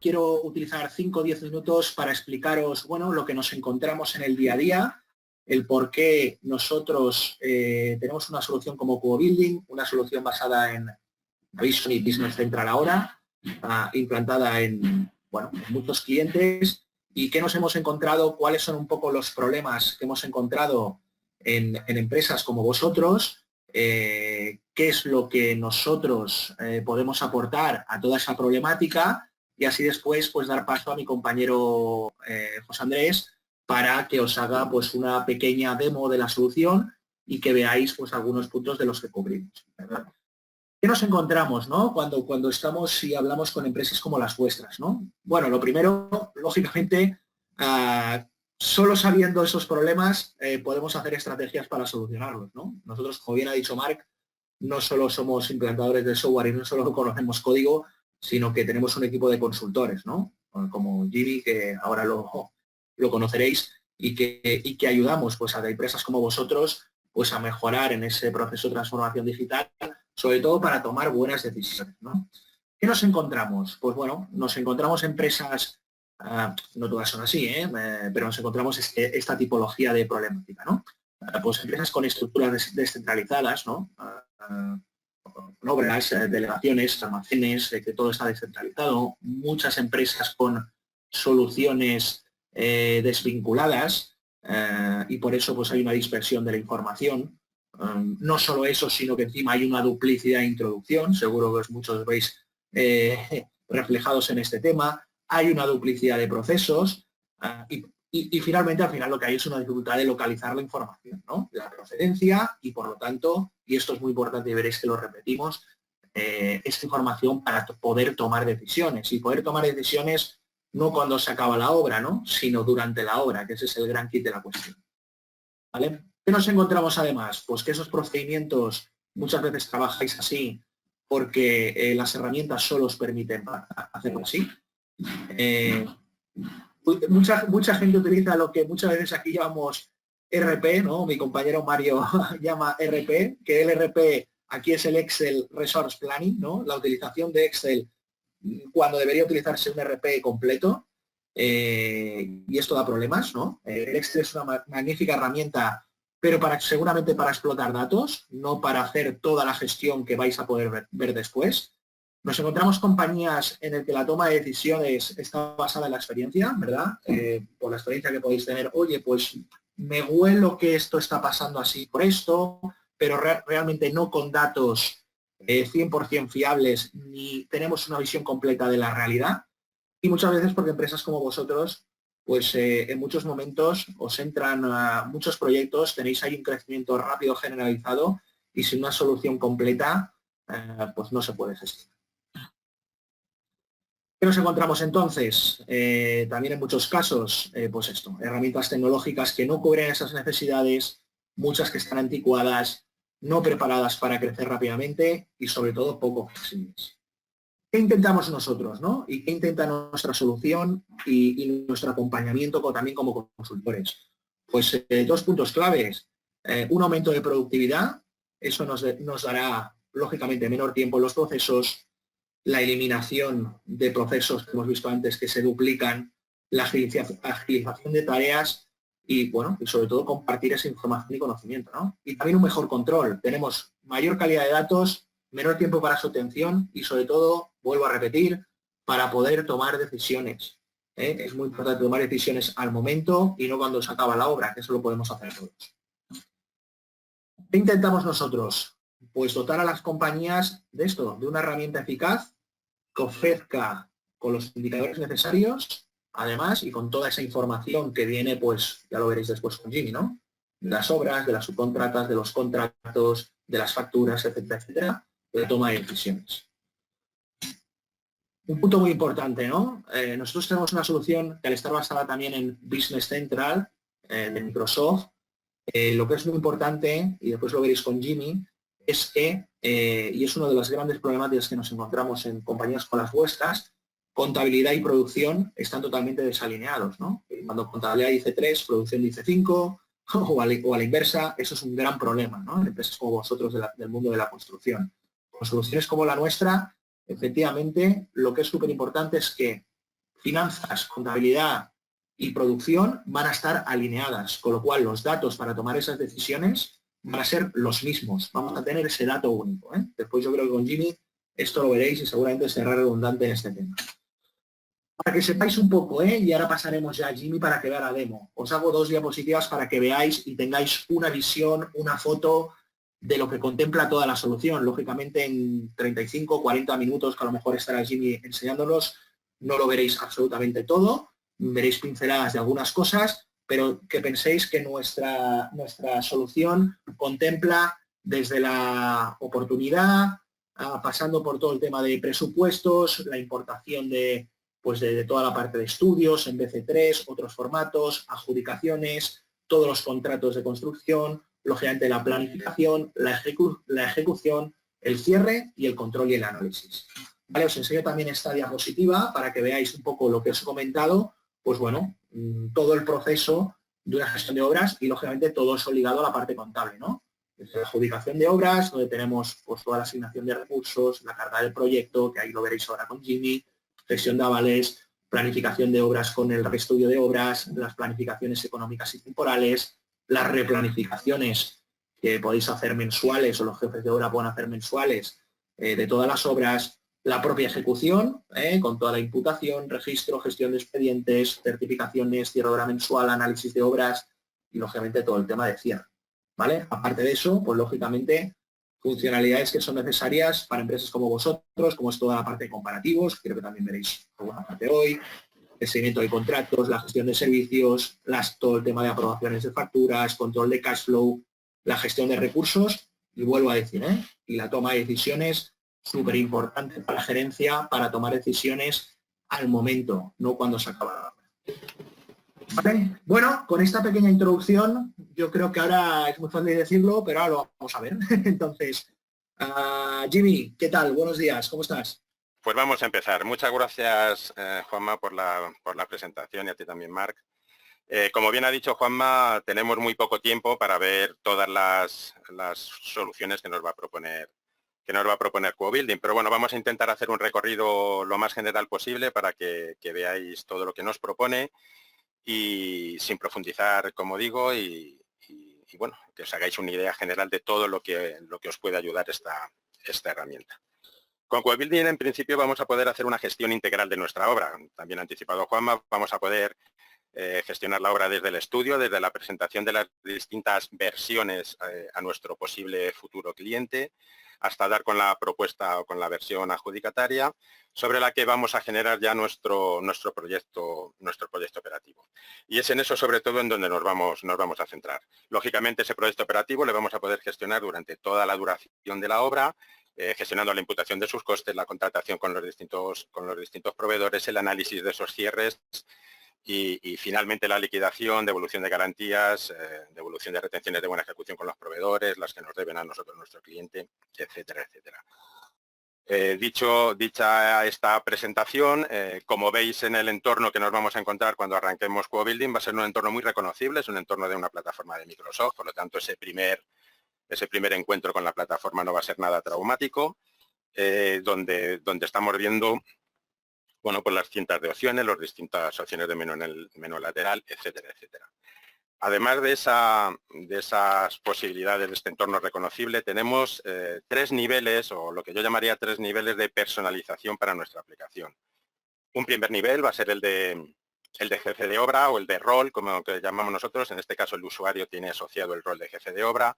quiero utilizar 5 o 10 minutos para explicaros, bueno, lo que nos encontramos en el día a día, el por qué nosotros tenemos una solución como Cubo Building, una solución basada en Vision y Business Central ahora, implantada en, bueno, en muchos clientes, y qué nos hemos encontrado, cuáles son un poco los problemas que hemos encontrado en empresas como vosotros, qué es lo que nosotros podemos aportar a toda esa problemática, y así después pues dar paso a mi compañero José Andrés para que os haga pues una pequeña demo de la solución y que veáis pues algunos puntos de los que cubrimos, ¿verdad? ¿Qué nos encontramos, ¿no? Cuando estamos y hablamos con empresas como las vuestras, ¿no? Bueno, lo primero, lógicamente, solo sabiendo esos problemas podemos hacer estrategias para solucionarlos, ¿no? Nosotros, como bien ha dicho Marc, no solo somos implantadores de software y no solo conocemos código, sino que tenemos un equipo de consultores, ¿no? Como Jimmy, que ahora lo conoceréis, y que ayudamos pues, a empresas como vosotros pues, a mejorar en ese proceso de transformación digital, sobre todo para tomar buenas decisiones, ¿no? ¿Qué nos encontramos? Pues bueno, nos encontramos empresas, no todas son así, pero nos encontramos esta tipología de problemática, ¿no? Pues empresas con estructuras descentralizadas, ¿no? Obras, delegaciones, almacenes, que todo está descentralizado, muchas empresas con soluciones desvinculadas y por eso pues hay una dispersión de la información. No solo eso, sino que encima hay una duplicidad de introducción, seguro que muchos veis reflejados en este tema, hay una duplicidad de procesos y finalmente al final lo que hay es una dificultad de localizar la información, ¿no? La procedencia y por lo tanto, y esto es muy importante y veréis que lo repetimos, esta información para poder tomar decisiones y poder tomar decisiones no cuando se acaba la obra, ¿no? Sino durante la obra, que ese es el gran kit de la cuestión, ¿vale? ¿Qué nos encontramos además? Pues que esos procedimientos muchas veces trabajáis así porque las herramientas solo os permiten hacerlo así. Mucha gente utiliza lo que muchas veces aquí llamamos RP, ¿no? Mi compañero Mario llama RP, que el RP aquí es el Excel Resource Planning, ¿no? La utilización de Excel cuando debería utilizarse un RP completo, y esto da problemas, ¿no? El Excel es una magnífica herramienta, pero seguramente para explotar datos, no para hacer toda la gestión que vais a poder ver después. Nos encontramos compañías en el que la toma de decisiones está basada en la experiencia, ¿verdad? Por la experiencia que podéis tener, oye, pues me huelo que esto está pasando así por esto, pero realmente no con datos 100% fiables ni tenemos una visión completa de la realidad. Y muchas veces porque empresas como vosotros, pues en muchos momentos os entran muchos proyectos, tenéis ahí un crecimiento rápido generalizado y sin una solución completa, pues no se puede gestionar. ¿Qué nos encontramos entonces? También en muchos casos, pues esto, herramientas tecnológicas que no cubren esas necesidades, muchas que están anticuadas, no preparadas para crecer rápidamente y sobre todo poco flexibles. ¿Qué intentamos nosotros, ¿no? ¿Y qué intenta nuestra solución y nuestro acompañamiento también como consultores? Pues dos puntos claves. Un aumento de productividad, eso nos dará lógicamente menor tiempo en los procesos, la eliminación de procesos que hemos visto antes que se duplican, la agilización de tareas y, bueno, y sobre todo compartir esa información y conocimiento, ¿no? Y también un mejor control. Tenemos mayor calidad de datos, menor tiempo para su obtención y, sobre todo, vuelvo a repetir, para poder tomar decisiones. Es muy importante tomar decisiones al momento y no cuando se acaba la obra, que eso lo podemos hacer todos. ¿Qué intentamos nosotros? Pues dotar a las compañías de esto, de una herramienta eficaz que ofrezca con los indicadores necesarios, además, y con toda esa información que viene, pues ya lo veréis después con Jimmy, ¿no? De las obras, de las subcontratas, de los contratos, de las facturas, etcétera, etcétera, de toma de decisiones. Un punto muy importante, ¿no? Nosotros tenemos una solución que al estar basada también en Business Central, de Microsoft, lo que es muy importante, y después lo veréis con Jimmy, es que, y es una de las grandes problemáticas que nos encontramos en compañías como las vuestras, contabilidad y producción están totalmente desalineados, ¿no? Cuando contabilidad dice 3, producción dice 5, o a la inversa, eso es un gran problema, ¿no? En empresas como vosotros del mundo de la construcción. Con soluciones como la nuestra, efectivamente, lo que es súper importante es que finanzas, contabilidad y producción van a estar alineadas, con lo cual los datos para tomar esas decisiones van a ser los mismos. Vamos a tener ese dato único. Después yo creo que con Jimmy esto lo veréis y seguramente será redundante en este tema. Para que sepáis un poco, y ahora pasaremos ya a Jimmy para que vea la demo. Os hago 2 diapositivas para que veáis y tengáis una visión, una foto de lo que contempla toda la solución. Lógicamente en 35, 40 minutos, que a lo mejor estará Jimmy enseñándolos, no lo veréis absolutamente todo, veréis pinceladas de algunas cosas, pero que penséis que nuestra solución contempla desde la oportunidad, pasando por todo el tema de presupuestos, la importación de toda la parte de estudios en BC3, otros formatos, adjudicaciones, todos los contratos de construcción, lógicamente la planificación, la ejecución, el cierre y el control y el análisis. Vale, os enseño también esta diapositiva para que veáis un poco lo que os he comentado, pues bueno, todo el proceso de una gestión de obras y lógicamente todo eso ligado a la parte contable, ¿no? Desde la adjudicación de obras, donde tenemos pues toda la asignación de recursos, la carga del proyecto, que ahí lo veréis ahora con Jimmy, gestión de avales, planificación de obras con el reestudio de obras, las planificaciones económicas y temporales, las replanificaciones que podéis hacer mensuales o los jefes de obra pueden hacer mensuales de todas las obras, la propia ejecución, con toda la imputación, registro, gestión de expedientes, certificaciones, cierre de obra mensual, análisis de obras y lógicamente todo el tema de cierre. ¿Vale? Aparte de eso, pues lógicamente funcionalidades que son necesarias para empresas como vosotros, como es toda la parte de comparativos, creo que también veréis alguna parte hoy, el seguimiento de contratos, la gestión de servicios, todo el tema de aprobaciones de facturas, control de cash flow, la gestión de recursos, y vuelvo a decir, y la toma de decisiones, súper importante para la gerencia, para tomar decisiones al momento, no cuando se acaba la obra. ¿Vale? Bueno, con esta pequeña introducción, yo creo que ahora es muy fácil decirlo, pero ahora lo vamos a ver. Entonces, Jimmy, ¿qué tal? Buenos días, ¿cómo estás? Pues vamos a empezar. Muchas gracias, Juanma, por la presentación y a ti también, Marc. Como bien ha dicho Juanma, tenemos muy poco tiempo para ver todas las soluciones que nos va a proponer QoBuilding, pero bueno, vamos a intentar hacer un recorrido lo más general posible para que veáis todo lo que nos propone y sin profundizar, como digo, y bueno, que os hagáis una idea general de todo lo que os puede ayudar esta herramienta. Con QoBuilding, en principio, vamos a poder hacer una gestión integral de nuestra obra. También ha anticipado Juanma, vamos a poder gestionar la obra desde el estudio, desde la presentación de las distintas versiones a nuestro posible futuro cliente, hasta dar con la propuesta o con la versión adjudicataria, sobre la que vamos a generar ya nuestro proyecto operativo. Y es en eso, sobre todo, en donde nos vamos a centrar. Lógicamente, ese proyecto operativo le vamos a poder gestionar durante toda la duración de la obra, gestionando la imputación de sus costes, la contratación con los distintos proveedores, el análisis de esos cierres y finalmente la liquidación, devolución de garantías, devolución de retenciones de buena ejecución con los proveedores, las que nos deben a nosotros, nuestro cliente, etcétera, etcétera. Dicha esta presentación, como veis en el entorno que nos vamos a encontrar cuando arranquemos QoBuilding, va a ser un entorno muy reconocible, es un entorno de una plataforma de Microsoft, por lo tanto ese primer encuentro con la plataforma no va a ser nada traumático, donde estamos viendo, bueno, pues las cientos de opciones, las distintas opciones de menú en el menú lateral, etcétera, etcétera. Además de esas posibilidades de este entorno reconocible, tenemos 3 niveles, o lo que yo llamaría 3 niveles de personalización para nuestra aplicación. Un primer nivel va a ser el de jefe de obra o el de rol, como que llamamos nosotros. En este caso, el usuario tiene asociado el rol de jefe de obra,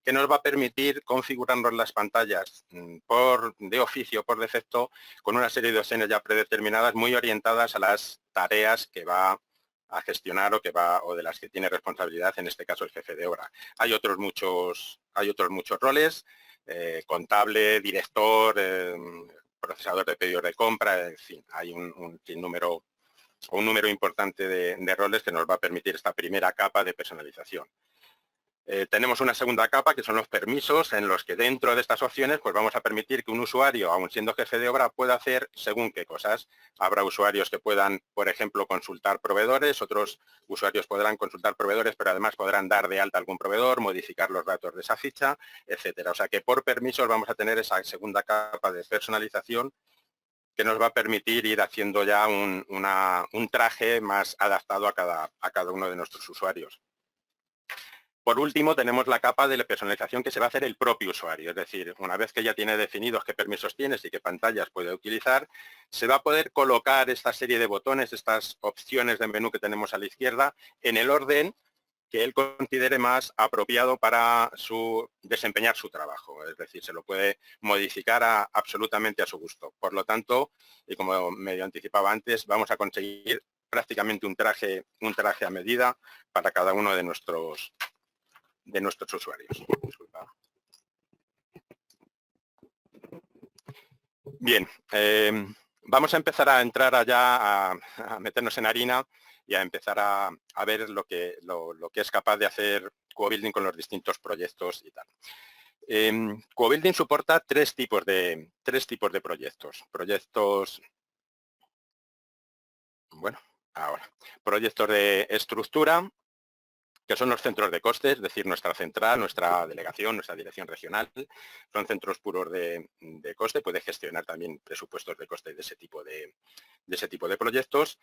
que nos va a permitir configurarnos las pantallas de oficio, por defecto, con una serie de opciones ya predeterminadas muy orientadas a las tareas que va a gestionar o de las que tiene responsabilidad, en este caso el jefe de obra. Hay otros muchos roles, contable, director, procesador de pedidos de compra, en fin, hay un número importante de roles que nos va a permitir esta primera capa de personalización. Tenemos una segunda capa, que son los permisos, en los que dentro de estas opciones pues vamos a permitir que un usuario, aun siendo jefe de obra, pueda hacer según qué cosas. Habrá usuarios que puedan, por ejemplo, consultar proveedores, otros usuarios podrán consultar proveedores, pero además podrán dar de alta algún proveedor, modificar los datos de esa ficha, etcétera. O sea que por permisos vamos a tener esa segunda capa de personalización que nos va a permitir ir haciendo ya un traje más adaptado a cada uno de nuestros usuarios. Por último, tenemos la capa de la personalización que se va a hacer el propio usuario, es decir, una vez que ya tiene definidos qué permisos tienes y qué pantallas puede utilizar, se va a poder colocar esta serie de botones, estas opciones de menú que tenemos a la izquierda, en el orden que él considere más apropiado para desempeñar su trabajo. Es decir, se lo puede modificar absolutamente a su gusto. Por lo tanto, y como medio anticipaba antes, vamos a conseguir prácticamente un traje a medida para cada uno de nuestros usuarios. Disculpa. Bien, vamos a empezar a entrar allá, a meternos en harina y a empezar a ver lo que es capaz de hacer QoBuilding con los distintos proyectos y tal. QoBuilding soporta tres tipos de proyectos. Proyectos de estructura, que son los centros de costes, es decir, nuestra central, nuestra delegación, nuestra dirección regional, son centros puros de coste, puede gestionar también presupuestos de coste de ese tipo de proyectos.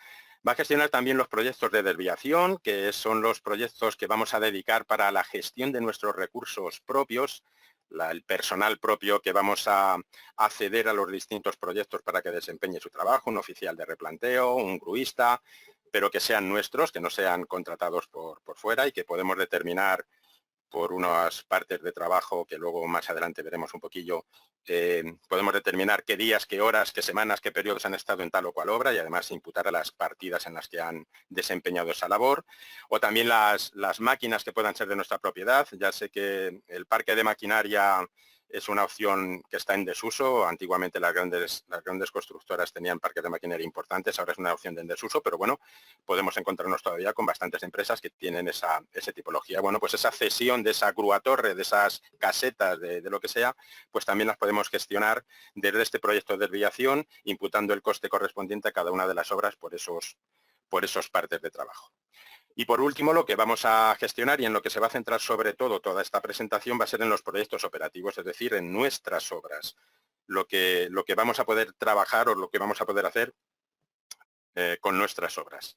Va a gestionar también los proyectos de desviación, que son los proyectos que vamos a dedicar para la gestión de nuestros recursos propios, el personal propio que vamos a acceder a los distintos proyectos para que desempeñe su trabajo, un oficial de replanteo, un gruista, pero que sean nuestros, que no sean contratados por fuera y que podemos determinar por unas partes de trabajo que luego más adelante veremos un poquillo, podemos determinar qué días, qué horas, qué semanas, qué periodos han estado en tal o cual obra y además imputar a las partidas en las que han desempeñado esa labor. O también las máquinas que puedan ser de nuestra propiedad. Ya sé que el parque de maquinaria es una opción que está en desuso. Antiguamente las grandes constructoras tenían parques de maquinaria importantes, ahora es una opción de desuso, pero bueno, podemos encontrarnos todavía con bastantes empresas que tienen esa tipología. Bueno, pues esa cesión de esa grúa torre, de esas casetas, de lo que sea, pues también las podemos gestionar desde este proyecto de desviación, imputando el coste correspondiente a cada una de las obras por esos partes de trabajo. Y por último, lo que vamos a gestionar y en lo que se va a centrar sobre todo toda esta presentación va a ser en los proyectos operativos, es decir, en nuestras obras. Lo que vamos a poder trabajar o lo que vamos a poder hacer con nuestras obras.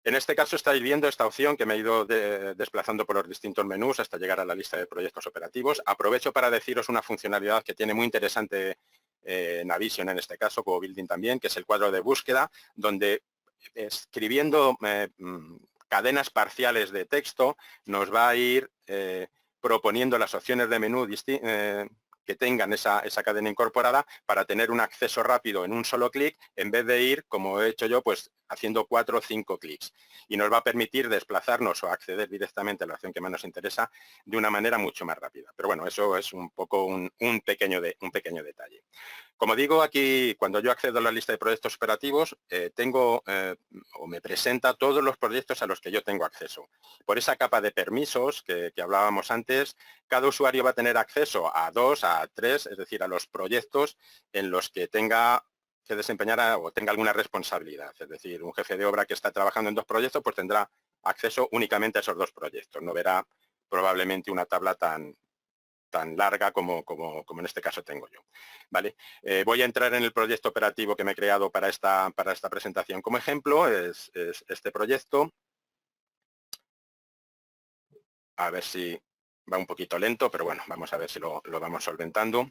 En este caso estáis viendo esta opción que me he ido desplazando por los distintos menús hasta llegar a la lista de proyectos operativos. Aprovecho para deciros una funcionalidad que tiene muy interesante Navision en este caso, QoBuilding también, que es el cuadro de búsqueda, donde escribiendo cadenas parciales de texto nos va a ir proponiendo las opciones de menú que tengan esa cadena incorporada para tener un acceso rápido en un solo clic en vez de ir, como he hecho yo, pues haciendo 4 o 5 clics. Y nos va a permitir desplazarnos o acceder directamente a la opción que más nos interesa de una manera mucho más rápida. Pero bueno, eso es un poco un pequeño detalle. Como digo, aquí cuando yo accedo a la lista de proyectos operativos, tengo o me presenta todos los proyectos a los que yo tengo acceso. Por esa capa de permisos que hablábamos antes, cada usuario va a tener acceso a 2, a 3, es decir, a los proyectos en los que tenga que desempeñar o tenga alguna responsabilidad. Es decir, un jefe de obra que está trabajando en 2 proyectos, pues tendrá acceso únicamente a esos 2 proyectos. No verá probablemente una tabla tan larga como en este caso tengo yo. ¿Vale? Voy a entrar en el proyecto operativo que me he creado para esta presentación como ejemplo, es este proyecto. A ver si va un poquito lento, pero bueno, vamos a ver si lo vamos solventando.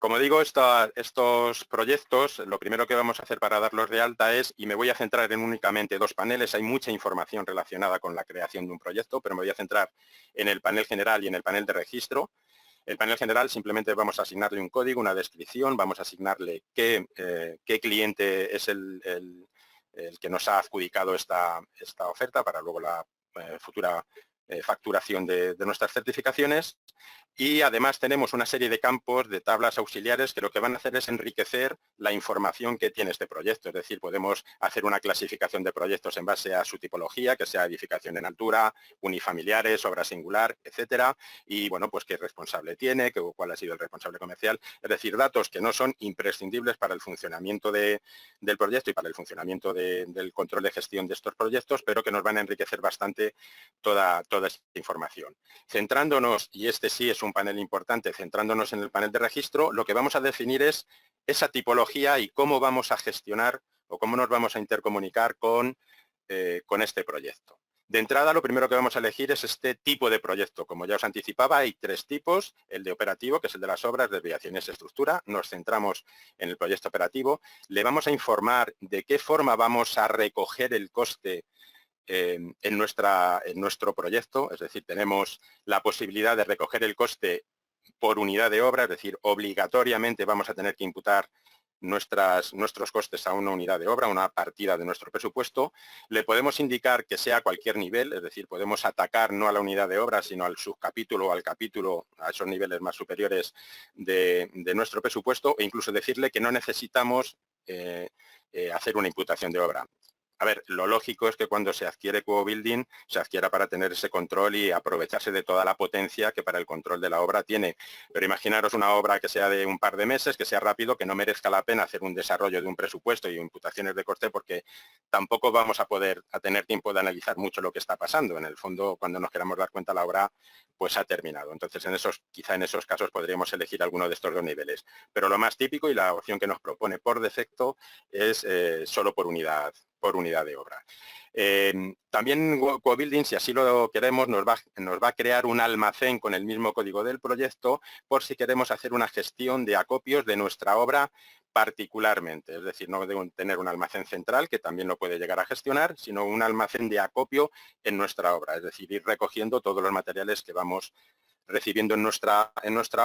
Como digo, estos proyectos, lo primero que vamos a hacer para darlos de alta es, y me voy a centrar en únicamente 2 paneles, hay mucha información relacionada con la creación de un proyecto, pero me voy a centrar en el panel general y en el panel de registro. El panel general simplemente vamos a asignarle un código, una descripción, vamos a asignarle qué cliente es el que nos ha adjudicado esta oferta para luego la futura facturación de nuestras certificaciones. Y además tenemos una serie de campos de tablas auxiliares que lo que van a hacer es enriquecer la información que tiene este proyecto. Es decir, podemos hacer una clasificación de proyectos en base a su tipología, que sea edificación en altura, unifamiliares, obra singular, etcétera. Y bueno, pues qué responsable tiene, cuál ha sido el responsable comercial. Es decir, datos que no son imprescindibles para el funcionamiento del proyecto y para el funcionamiento del control de gestión de estos proyectos, pero que nos van a enriquecer bastante toda esta información. Centrándonos, y este sí es un panel importante, centrándonos en el panel de registro, lo que vamos a definir es esa tipología y cómo vamos a gestionar o cómo nos vamos a intercomunicar con este proyecto. De entrada, lo primero que vamos a elegir es este tipo de proyecto. Como ya os anticipaba, hay 3 tipos. El de operativo, que es el de las obras, desviaciones de estructura. Nos centramos en el proyecto operativo. Le vamos a informar de qué forma vamos a recoger el coste en nuestro proyecto. Es decir, tenemos la posibilidad de recoger el coste por unidad de obra, es decir, obligatoriamente vamos a tener que imputar nuestros costes a una unidad de obra, una partida de nuestro presupuesto. Le podemos indicar que sea a cualquier nivel, es decir, podemos atacar no a la unidad de obra, sino al subcapítulo o al capítulo, a esos niveles más superiores de nuestro presupuesto, e incluso decirle que no necesitamos hacer una imputación de obra. A ver, lo lógico es que cuando se adquiere QoBuilding, se adquiera para tener ese control y aprovecharse de toda la potencia que para el control de la obra tiene. Pero imaginaros una obra que sea de un par de meses, que sea rápido, que no merezca la pena hacer un desarrollo de un presupuesto y imputaciones de coste, porque tampoco vamos a tener tiempo de analizar mucho lo que está pasando. En el fondo, cuando nos queramos dar cuenta, la obra pues ha terminado. Entonces, quizá en esos casos podríamos elegir alguno de estos 2 niveles. Pero lo más típico y la opción que nos propone por defecto es solo por unidad de obra. También QoBuilding, si así lo queremos, nos va a crear un almacén con el mismo código del proyecto por si queremos hacer una gestión de acopios de nuestra obra particularmente. Es decir, no de tener un almacén central, que también lo puede llegar a gestionar, sino un almacén de acopio en nuestra obra. Es decir, ir recogiendo todos los materiales que vamos recibiendo en nuestra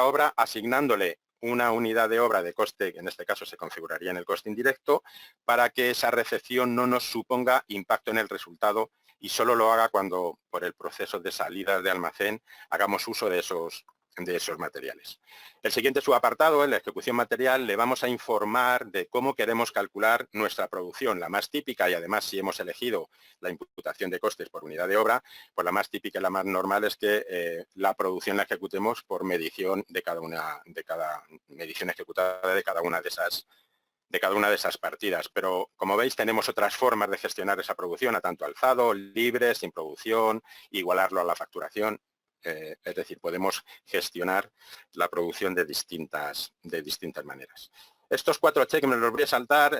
obra, asignándole una unidad de obra de coste, que en este caso se configuraría en el coste indirecto, para que esa recepción no nos suponga impacto en el resultado y solo lo haga cuando, por el proceso de salida de almacén, hagamos uso de esos materiales. El siguiente subapartado, en la ejecución material, le vamos a informar de cómo queremos calcular nuestra producción. La más típica, y además si hemos elegido la imputación de costes por unidad de obra, pues la más típica y la más normal es que la producción la ejecutemos por medición de cada medición ejecutada de cada una de esas partidas. Pero, como veis, tenemos otras formas de gestionar esa producción, a tanto alzado, libre, sin producción, igualarlo a la facturación. Es decir, podemos gestionar la producción de distintas maneras. Estos 4 checks me los voy a saltar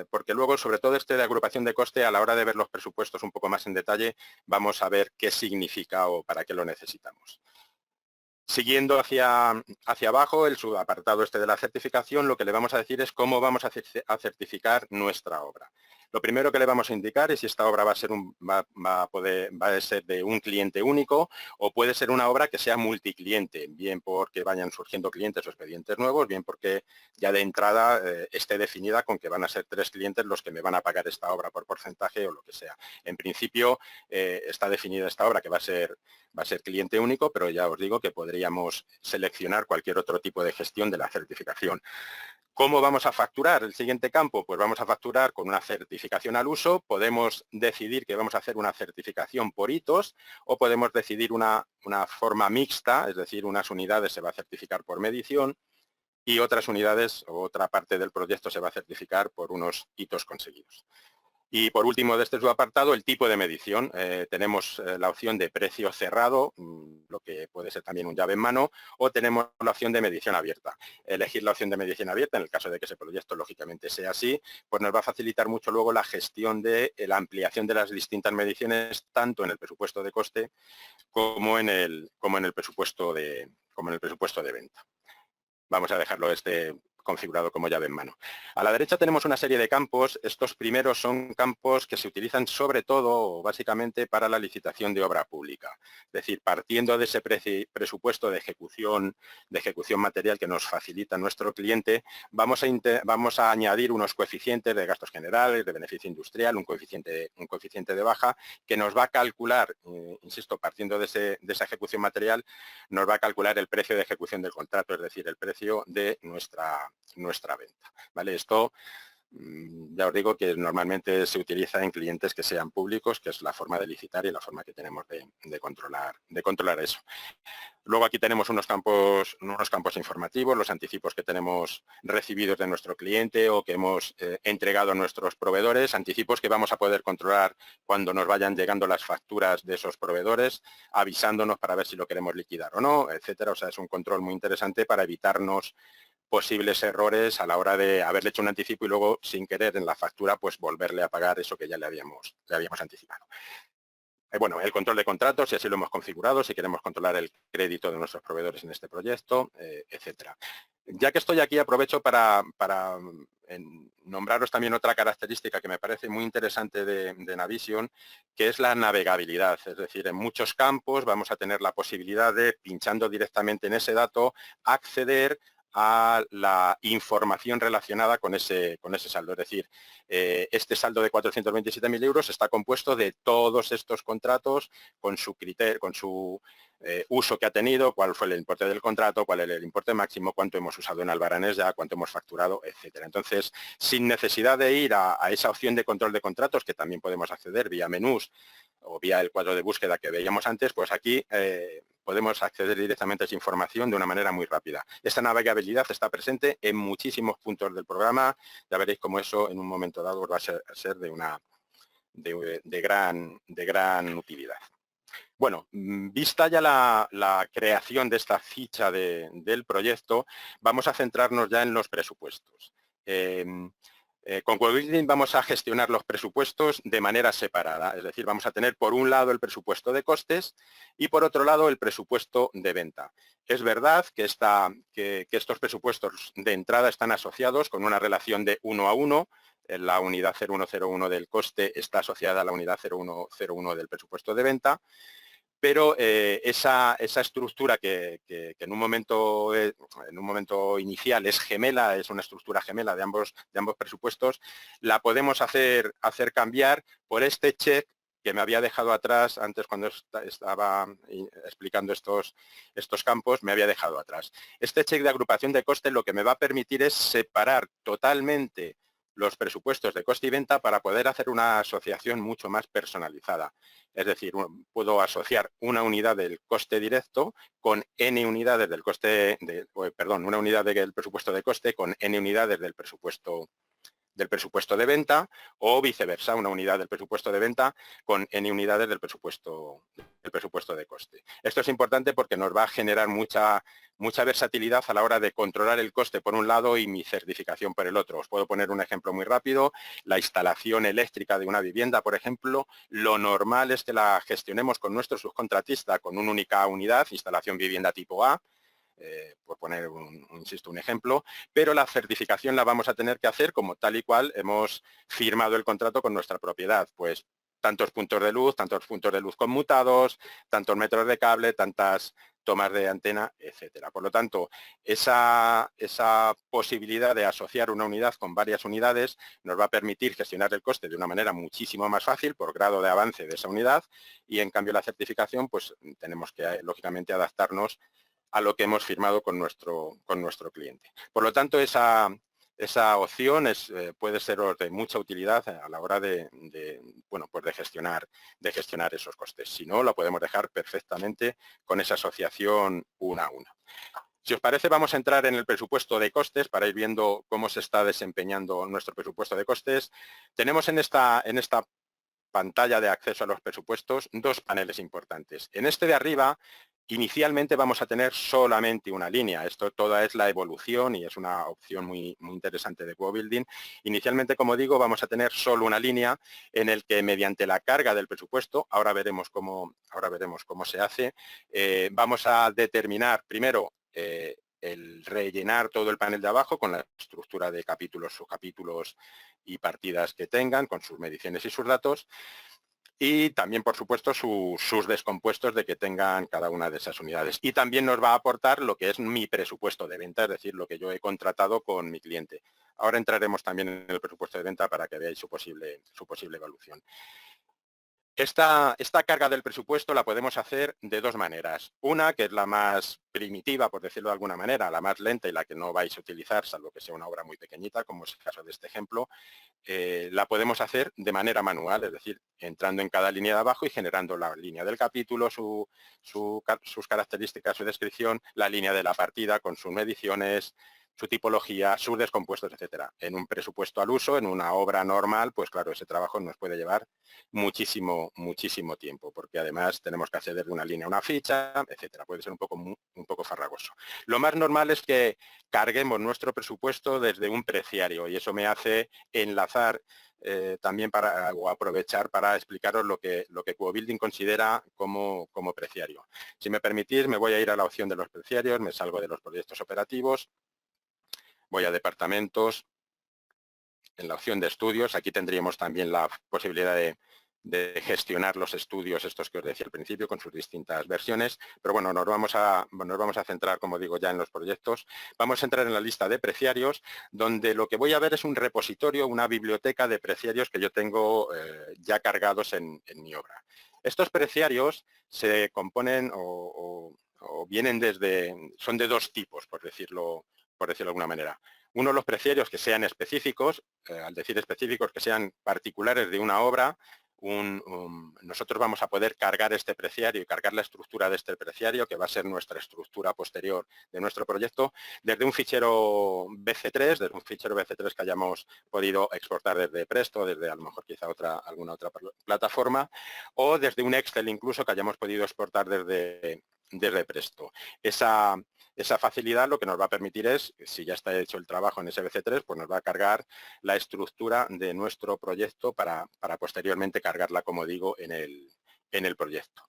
porque luego, sobre todo este de agrupación de coste, a la hora de ver los presupuestos un poco más en detalle, vamos a ver qué significa o para qué lo necesitamos. Siguiendo hacia abajo, el subapartado este de la certificación, lo que le vamos a decir es cómo vamos a certificar nuestra obra. Lo primero que le vamos a indicar es si esta obra va a ser de un cliente único o puede ser una obra que sea multicliente, bien porque vayan surgiendo clientes o expedientes nuevos, bien porque ya de entrada esté definida con que van a ser 3 clientes los que me van a pagar esta obra por porcentaje o lo que sea. En principio está definida esta obra que va a ser cliente único, pero ya os digo que podríamos seleccionar cualquier otro tipo de gestión de la certificación. ¿Cómo vamos a facturar el siguiente campo? Pues vamos a facturar con una certificación al uso. Podemos decidir que vamos a hacer una certificación por hitos o podemos decidir una forma mixta, es decir, unas unidades se va a certificar por medición y otras unidades o otra parte del proyecto se va a certificar por unos hitos conseguidos. Y por último de este subapartado, el tipo de medición. Tenemos la opción de precio cerrado, lo que puede ser también un llave en mano, o tenemos la opción de medición abierta. Elegir la opción de medición abierta, en el caso de que ese proyecto lógicamente sea así, pues nos va a facilitar mucho luego la gestión de la ampliación de las distintas mediciones, tanto en el presupuesto de coste como en el presupuesto de venta. Vamos a dejarlo configurado como llave en mano. A la derecha tenemos una serie de campos. Estos primeros son campos que se utilizan sobre todo o básicamente para la licitación de obra pública. Es decir, partiendo de ese presupuesto de ejecución material que nos facilita nuestro cliente, vamos a añadir unos coeficientes de gastos generales, de beneficio industrial, un coeficiente de baja, que nos va a calcular, insisto, partiendo de esa ejecución material, nos va a calcular el precio de ejecución del contrato, es decir, el precio de nuestra venta. ¿Vale? Esto Ya os digo que normalmente se utiliza en clientes que sean públicos, que es la forma de licitar y la forma que tenemos de controlar eso. Luego aquí tenemos unos campos informativos, los anticipos que tenemos recibidos de nuestro cliente o que hemos entregado a nuestros proveedores, anticipos que vamos a poder controlar cuando nos vayan llegando las facturas de esos proveedores, avisándonos para ver si lo queremos liquidar o no, etcétera. O sea, es un control muy interesante para evitarnos posibles errores a la hora de haberle hecho un anticipo y luego, sin querer, en la factura, pues volverle a pagar eso que ya le habíamos anticipado. Bueno, el control de contratos, si así lo hemos configurado, si queremos controlar el crédito de nuestros proveedores en este proyecto, etcétera. Ya que estoy aquí, aprovecho para nombraros también otra característica que me parece muy interesante de Navision, que es la navegabilidad. Es decir, en muchos campos vamos a tener la posibilidad de, pinchando directamente en ese dato, acceder a la información relacionada con ese saldo. Es decir, este saldo de 427.000 euros está compuesto de todos estos contratos con su criterio, con su uso que ha tenido, cuál fue el importe del contrato, cuál es el importe máximo, cuánto hemos usado en Albaranes ya, cuánto hemos facturado, etcétera. Entonces, sin necesidad de ir a esa opción de control de contratos, que también podemos acceder vía menús o vía el cuadro de búsqueda que veíamos antes, pues aquí podemos acceder directamente a esa información de una manera muy rápida. Esta navegabilidad está presente en muchísimos puntos del programa. Ya veréis cómo eso en un momento dado va a ser de gran utilidad. Bueno, vista ya la creación de esta ficha del proyecto, vamos a centrarnos ya en los presupuestos. Con QuoBuilding vamos a gestionar los presupuestos de manera separada, es decir, vamos a tener por un lado el presupuesto de costes y por otro lado el presupuesto de venta. Es verdad que estos presupuestos de entrada están asociados con una relación de 1 a 1, la unidad 0101 del coste está asociada a la unidad 0101 del presupuesto de venta, pero esa estructura que en un momento inicial es gemela, es una estructura gemela de ambos presupuestos, la podemos hacer cambiar por este check que me había dejado atrás antes cuando estaba explicando estos campos, me había dejado atrás. Este check de agrupación de coste lo que me va a permitir es separar totalmente los presupuestos de coste y venta para poder hacer una asociación mucho más personalizada. Es decir, puedo asociar una unidad del coste directo con n unidades del coste, una unidad del presupuesto de coste con n unidades del presupuesto de venta o viceversa, una unidad del presupuesto de venta con n unidades del presupuesto de coste. Esto es importante porque nos va a generar mucha versatilidad a la hora de controlar el coste por un lado y mi certificación por el otro. Os puedo poner un ejemplo muy rápido. La instalación eléctrica de una vivienda, por ejemplo, lo normal es que la gestionemos con nuestro subcontratista con una única unidad, instalación vivienda tipo A, por poner, insisto, un ejemplo, pero la certificación la vamos a tener que hacer como tal y cual hemos firmado el contrato con nuestra propiedad, pues tantos puntos de luz conmutados, tantos metros de cable, tantas tomas de antena, etcétera. Por lo tanto, esa posibilidad de asociar una unidad con varias unidades nos va a permitir gestionar el coste de una manera muchísimo más fácil por grado de avance de esa unidad y en cambio la certificación pues tenemos que lógicamente adaptarnos a lo que hemos firmado con nuestro cliente. Por lo tanto, esa opción puede ser de mucha utilidad a la hora de gestionar esos costes. Si no, lo podemos dejar perfectamente con esa asociación una a una. Si os parece, vamos a entrar en el presupuesto de costes para ir viendo cómo se está desempeñando nuestro presupuesto de costes. Tenemos en esta pantalla de acceso a los presupuestos dos paneles importantes. En este de arriba, inicialmente vamos a tener solamente una línea. Esto toda es la evolución y es una opción muy interesante de QuoBuilding. Inicialmente, como digo, vamos a tener solo una línea en el que mediante la carga del presupuesto, ahora veremos cómo se hace, vamos a determinar primero el rellenar todo el panel de abajo con la estructura de capítulos, subcapítulos y partidas que tengan, con sus mediciones y sus datos. Y también, por supuesto, sus descompuestos de que tengan cada una de esas unidades. Y también nos va a aportar lo que es mi presupuesto de venta, es decir, lo que yo he contratado con mi cliente. Ahora entraremos también en el presupuesto de venta para que veáis su posible evolución. Esta carga del presupuesto la podemos hacer de dos maneras. Una, que es la más primitiva, por decirlo de alguna manera, la más lenta y la que no vais a utilizar, salvo que sea una obra muy pequeñita, como es el caso de este ejemplo, la podemos hacer de manera manual, es decir, entrando en cada línea de abajo y generando la línea del capítulo, sus características, su descripción, la línea de la partida con sus mediciones, su tipología, sus descompuestos, etcétera. En un presupuesto al uso, en una obra normal, pues claro, ese trabajo nos puede llevar muchísimo tiempo, porque además tenemos que acceder de una línea a una ficha, etcétera. Puede ser un poco farragoso. Lo más normal es que carguemos nuestro presupuesto desde un preciario y eso me hace enlazar también o aprovechar para explicaros lo que QoBuilding considera como preciario. Si me permitís, me voy a ir a la opción de los preciarios, me salgo de los proyectos operativos, voy a departamentos, en la opción de estudios, aquí tendríamos también la posibilidad de gestionar los estudios estos que os decía al principio con sus distintas versiones, pero bueno, nos vamos a centrar, como digo, ya en los proyectos. Vamos a entrar en la lista de preciarios, donde lo que voy a ver es un repositorio, una biblioteca de preciarios que yo tengo ya cargados en mi obra. Estos preciarios se componen o vienen son de dos tipos, por decirlo de alguna manera. Uno, los preciarios que sean específicos, al decir específicos, que sean particulares de una obra. Nosotros vamos a poder cargar este preciario y cargar la estructura de este preciario, que va a ser nuestra estructura posterior de nuestro proyecto, desde un fichero BC3, que hayamos podido exportar desde Presto, desde a lo mejor quizá alguna otra plataforma, o desde un Excel incluso que hayamos podido exportar desde Presto. Esa facilidad lo que nos va a permitir es, si ya está hecho el trabajo en ese BC3, pues nos va a cargar la estructura de nuestro proyecto para posteriormente cargarla, como digo, en el proyecto.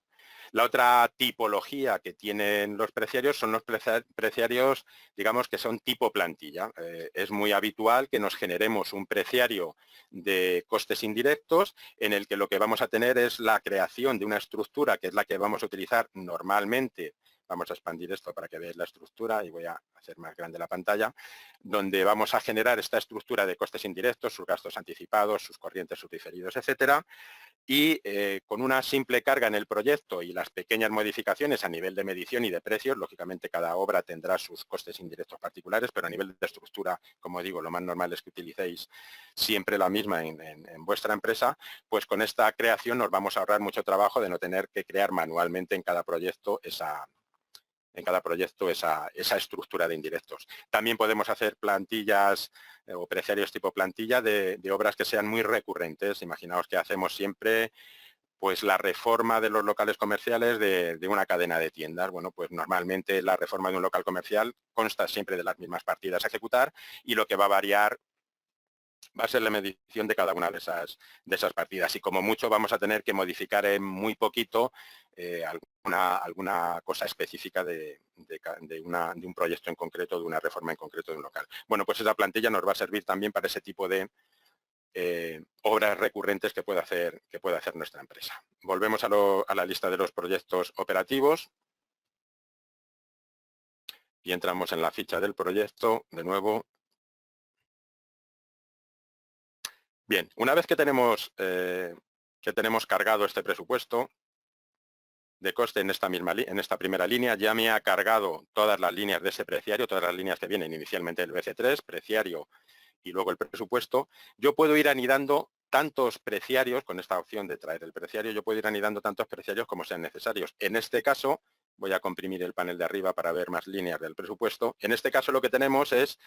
La otra tipología que tienen los preciarios son los preciarios, digamos, que son tipo plantilla. Es muy habitual que nos generemos un preciario de costes indirectos en el que lo que vamos a tener es la creación de una estructura que es la que vamos a utilizar normalmente. Vamos a expandir esto para que veáis la estructura y voy a hacer más grande la pantalla, donde vamos a generar esta estructura de costes indirectos, sus gastos anticipados, sus corrientes, sus diferidos, etcétera, y con una simple carga en el proyecto y las pequeñas modificaciones a nivel de medición y de precios, lógicamente cada obra tendrá sus costes indirectos particulares, pero a nivel de estructura, como digo, lo más normal es que utilicéis siempre la misma en vuestra empresa, pues con esta creación nos vamos a ahorrar mucho trabajo de no tener que crear manualmente en cada proyecto esa estructura de indirectos. También podemos hacer plantillas o preciarios tipo plantilla de obras que sean muy recurrentes. Imaginaos que hacemos siempre pues la reforma de los locales comerciales de una cadena de tiendas. Bueno, pues normalmente la reforma de un local comercial consta siempre de las mismas partidas a ejecutar y lo que va a variar va a ser la medición de cada una de esas partidas y como mucho vamos a tener que modificar en muy poquito alguna cosa específica de un proyecto en concreto, de una reforma en concreto de un local. Bueno, pues esa plantilla nos va a servir también para ese tipo de obras recurrentes que puede hacer nuestra empresa. Volvemos a la lista de los proyectos operativos y entramos en la ficha del proyecto de nuevo. Bien, una vez que tenemos cargado este presupuesto de coste en esta primera línea, ya me ha cargado todas las líneas de ese preciario, todas las líneas que vienen inicialmente del BC3, preciario y luego el presupuesto. Yo puedo ir anidando tantos preciarios, con esta opción de traer el preciario, yo puedo ir anidando tantos preciarios como sean necesarios. En este caso, voy a comprimir el panel de arriba para ver más líneas del presupuesto. En este caso lo que tenemos es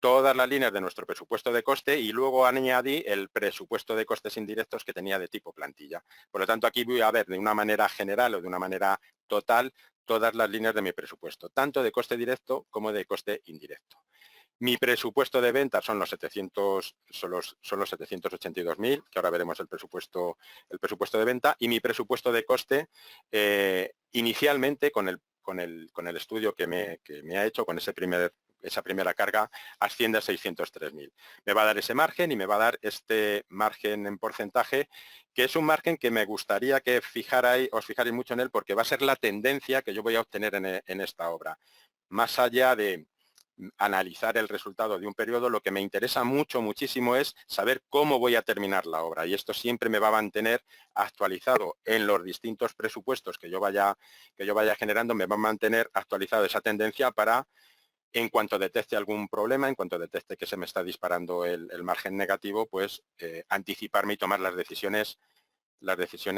todas las líneas de nuestro presupuesto de coste y luego añadí el presupuesto de costes indirectos que tenía de tipo plantilla. Por lo tanto, aquí voy a ver de una manera general o de una manera total todas las líneas de mi presupuesto, tanto de coste directo como de coste indirecto. Mi presupuesto de venta son los 782.000, que ahora veremos el presupuesto de venta, y mi presupuesto de coste inicialmente con el estudio que me ha hecho, con esa primera carga, asciende a 603.000. Me va a dar ese margen y me va a dar este margen en porcentaje, que es un margen que me gustaría que os fijarais mucho en él, porque va a ser la tendencia que yo voy a obtener en esta obra. Más allá de analizar el resultado de un periodo, lo que me interesa muchísimo es saber cómo voy a terminar la obra, y esto siempre me va a mantener actualizado en los distintos presupuestos que yo vaya generando, me va a mantener actualizado esa tendencia para, en cuanto detecte algún problema, en cuanto detecte que se me está disparando el margen negativo, pues anticiparme y tomar las decisiones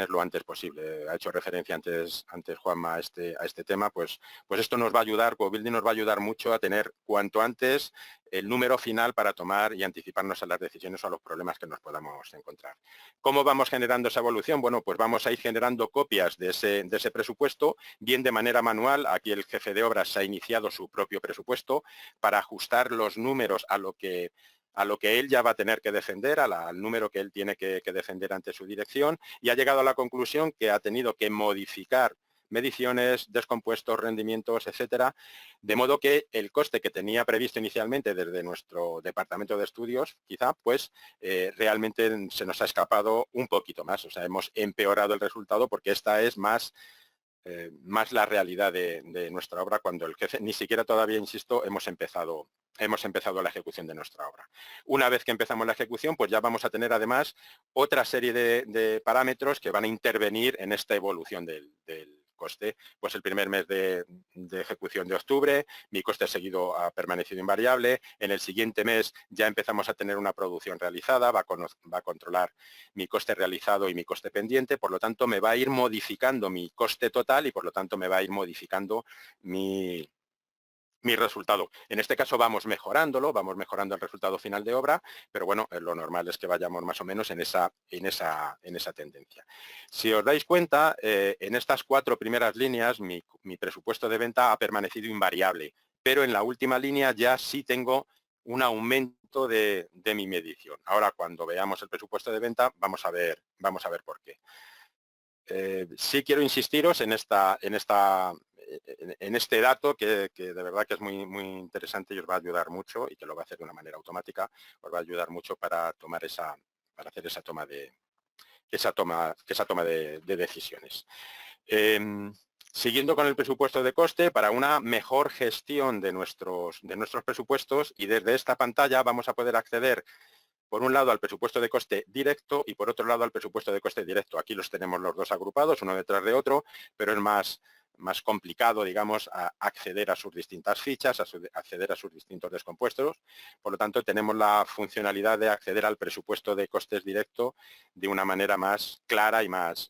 lo antes posible. Ha hecho referencia antes Juanma a este tema, pues esto nos va a ayudar, GoBuilding nos va a ayudar mucho a tener cuanto antes el número final para tomar y anticiparnos a las decisiones o a los problemas que nos podamos encontrar. ¿Cómo vamos generando esa evolución? Bueno, pues vamos a ir generando copias de ese presupuesto, bien de manera manual. Aquí el jefe de obras ha iniciado su propio presupuesto para ajustar los números a lo que él ya va a tener que defender, al número que él tiene que defender ante su dirección, y ha llegado a la conclusión que ha tenido que modificar mediciones, descompuestos, rendimientos, etcétera, de modo que el coste que tenía previsto inicialmente desde nuestro departamento de estudios, quizá, pues realmente se nos ha escapado un poquito más. O sea, hemos empeorado el resultado porque esta es más la realidad de nuestra obra, cuando el jefe, ni siquiera todavía, insisto, hemos empezado la ejecución de nuestra obra. Una vez que empezamos la ejecución, pues ya vamos a tener además otra serie de parámetros que van a intervenir en esta evolución del coste. Pues el primer mes de ejecución de octubre, mi coste seguido ha permanecido invariable. En el siguiente mes ya empezamos a tener una producción realizada, va a controlar mi coste realizado y mi coste pendiente, por lo tanto me va a ir modificando mi coste total y por lo tanto me va a ir modificando mi resultado. En este caso vamos mejorando el resultado final de obra, pero bueno, lo normal es que vayamos más o menos en esa tendencia. Si os dais cuenta, en estas 4 primeras líneas mi presupuesto de venta ha permanecido invariable, pero en la última línea ya sí tengo un aumento de mi medición. Ahora, cuando veamos el presupuesto de venta, vamos a ver por qué. Sí quiero insistiros en este dato que de verdad que es muy interesante y os va a ayudar mucho, y que lo va a hacer de una manera automática, os va a ayudar mucho para hacer esa toma de decisiones. Siguiendo con el presupuesto de coste, para una mejor gestión de nuestros presupuestos, y desde esta pantalla vamos a poder acceder, por un lado, al presupuesto de coste directo y por otro lado al presupuesto de coste directo. Aquí los tenemos los dos agrupados, uno detrás de otro, pero es más complicado, digamos, acceder a sus distintas fichas, acceder a sus distintos descompuestos. Por lo tanto, tenemos la funcionalidad de acceder al presupuesto de costes directo de una manera más clara y más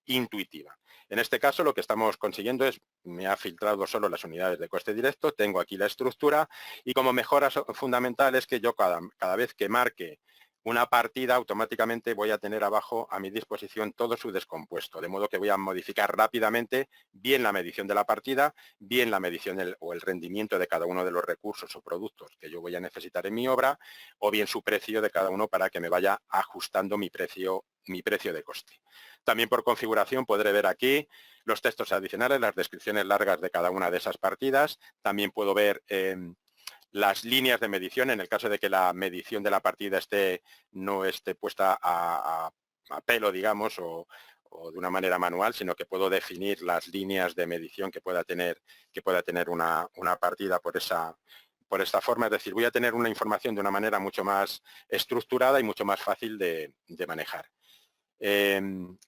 intuitiva. En este caso, lo que estamos consiguiendo es, me ha filtrado solo las unidades de coste directo, tengo aquí la estructura, y como mejora fundamental es que yo cada vez que marque una partida, automáticamente voy a tener abajo a mi disposición todo su descompuesto, de modo que voy a modificar rápidamente bien la medición de la partida, bien la medición o el rendimiento de cada uno de los recursos o productos que yo voy a necesitar en mi obra, o bien su precio de cada uno, para que me vaya ajustando mi precio de coste. También por configuración podré ver aquí los textos adicionales, las descripciones largas de cada una de esas partidas. También puedo ver las líneas de medición en el caso de que la medición de la partida no esté puesta a pelo, digamos, o de una manera manual, sino que puedo definir las líneas de medición que pueda tener una partida por esta forma. Es decir, voy a tener una información de una manera mucho más estructurada y mucho más fácil de manejar.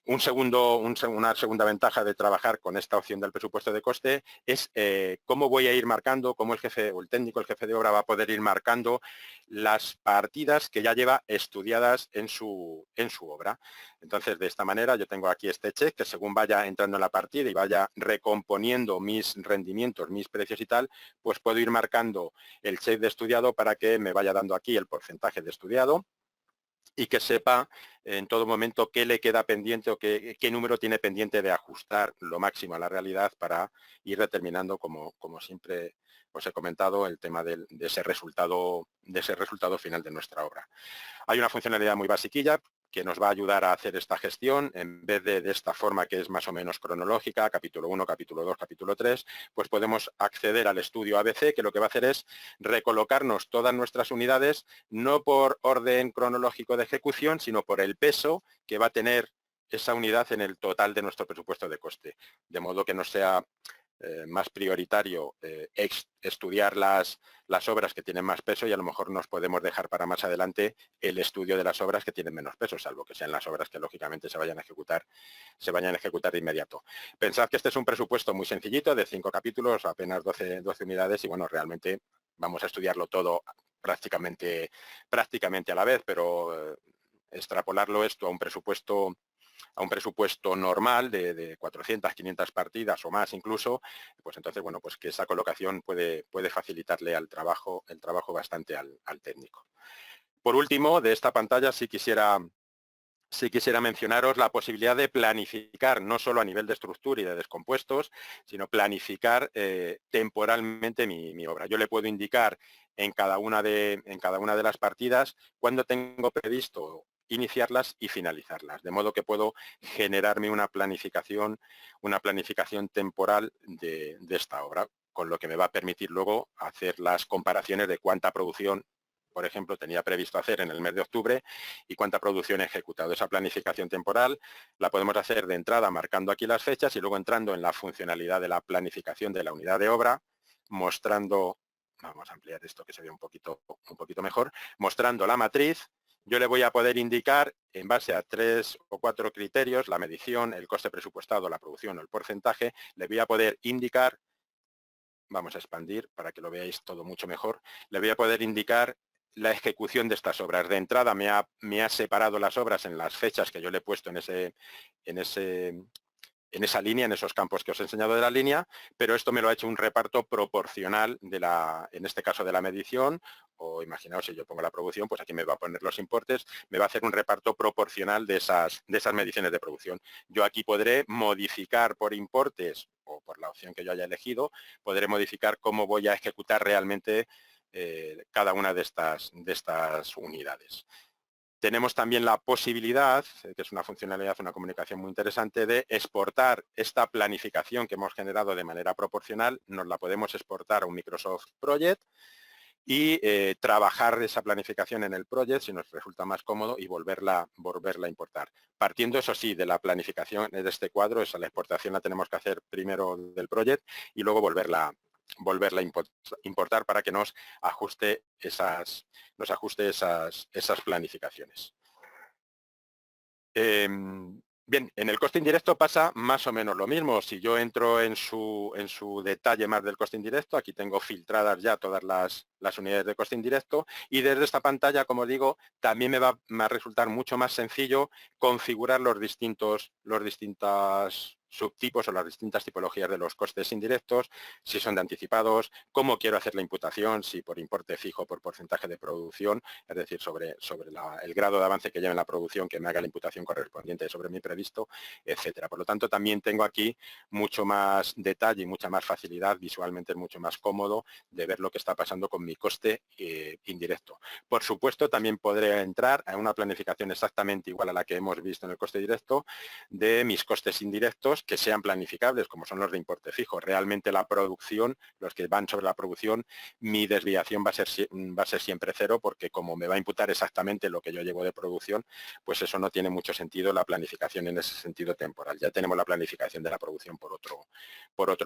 Una segunda ventaja de trabajar con esta opción del presupuesto de coste es cómo voy a ir marcando, cómo el jefe de obra va a poder ir marcando las partidas que ya lleva estudiadas en su obra. Entonces, de esta manera yo tengo aquí este check que, según vaya entrando en la partida y vaya recomponiendo mis rendimientos, mis precios y tal, pues puedo ir marcando el check de estudiado para que me vaya dando aquí el porcentaje de estudiado, y que sepa en todo momento qué le queda pendiente o qué número tiene pendiente de ajustar lo máximo a la realidad, para ir determinando, como siempre os he comentado, el tema de ese resultado final de nuestra obra. Hay una funcionalidad muy basiquilla que nos va a ayudar a hacer esta gestión. En vez de esta forma, que es más o menos cronológica, capítulo 1, capítulo 2, capítulo 3, pues podemos acceder al estudio ABC, que lo que va a hacer es recolocarnos todas nuestras unidades, no por orden cronológico de ejecución, sino por el peso que va a tener esa unidad en el total de nuestro presupuesto de coste. De modo que no sea más prioritario estudiar las obras que tienen más peso, y a lo mejor nos podemos dejar para más adelante el estudio de las obras que tienen menos peso, salvo que sean las obras que lógicamente se vayan a ejecutar de inmediato. Pensad que este es un presupuesto muy sencillito, de 5 capítulos, apenas 12 unidades, y bueno, realmente vamos a estudiarlo todo prácticamente a la vez, pero extrapolarlo esto a un presupuesto normal de 400, 500 partidas o más incluso, pues entonces, bueno, pues que esa colocación puede facilitarle el trabajo bastante al técnico. Por último, de esta pantalla sí quisiera mencionaros la posibilidad de planificar, no solo a nivel de estructura y de descompuestos, sino planificar temporalmente mi obra. Yo le puedo indicar en cada una de las partidas cuándo tengo previsto iniciarlas y finalizarlas, de modo que puedo generarme una planificación temporal de esta obra, con lo que me va a permitir luego hacer las comparaciones de cuánta producción, por ejemplo, tenía previsto hacer en el mes de octubre y cuánta producción he ejecutado. Esa planificación temporal la podemos hacer de entrada marcando aquí las fechas y luego entrando en la funcionalidad de la planificación de la unidad de obra, mostrando, vamos a ampliar esto que se ve un poquito mejor, mostrando la matriz. Yo le voy a poder indicar, en base a 3 o 4 criterios, la medición, el coste presupuestado, la producción o el porcentaje, le voy a poder indicar, vamos a expandir para que lo veáis todo mucho mejor, le voy a poder indicar la ejecución de estas obras. De entrada me ha separado las obras en las fechas que yo le he puesto en esa línea, en esos campos que os he enseñado de la línea, pero esto me lo ha hecho un reparto proporcional en este caso de la medición, o imaginaos si yo pongo la producción, pues aquí me va a poner los importes, me va a hacer un reparto proporcional de esas mediciones de producción. Yo aquí podré modificar por importes, o por la opción que yo haya elegido, podré modificar cómo voy a ejecutar realmente cada una de estas unidades. Tenemos también la posibilidad, que es una funcionalidad, una comunicación muy interesante, de exportar esta planificación que hemos generado de manera proporcional, nos la podemos exportar a un Microsoft Project y trabajar esa planificación en el Project si nos resulta más cómodo y volverla a importar. Partiendo, eso sí, de la planificación de este cuadro, esa la exportación la tenemos que hacer primero del Project y luego volverla a importar para que nos ajuste esas planificaciones. Bien, en el coste indirecto pasa más o menos lo mismo. Si yo entro en su detalle más del coste indirecto, aquí tengo filtradas ya todas las unidades de coste indirecto, y desde esta pantalla, como digo, también me va a resultar mucho más sencillo configurar los distintos subtipos o las distintas tipologías de los costes indirectos, si son de anticipados, cómo quiero hacer la imputación, si por importe fijo o por porcentaje de producción, es decir, sobre el grado de avance que lleve en la producción, que me haga la imputación correspondiente sobre mi previsto, etcétera. Por lo tanto, también tengo aquí mucho más detalle y mucha más facilidad, visualmente es mucho más cómodo de ver lo que está pasando con mi coste indirecto. Por supuesto, también podré entrar a una planificación exactamente igual a la que hemos visto en el coste directo de mis costes indirectos que sean planificables, como son los de importe fijo. Realmente la producción, los que van sobre la producción, mi desviación va a ser siempre cero, porque como me va a imputar exactamente lo que yo llevo de producción, pues eso no tiene mucho sentido la planificación en ese sentido temporal. Ya tenemos la planificación de la producción por otro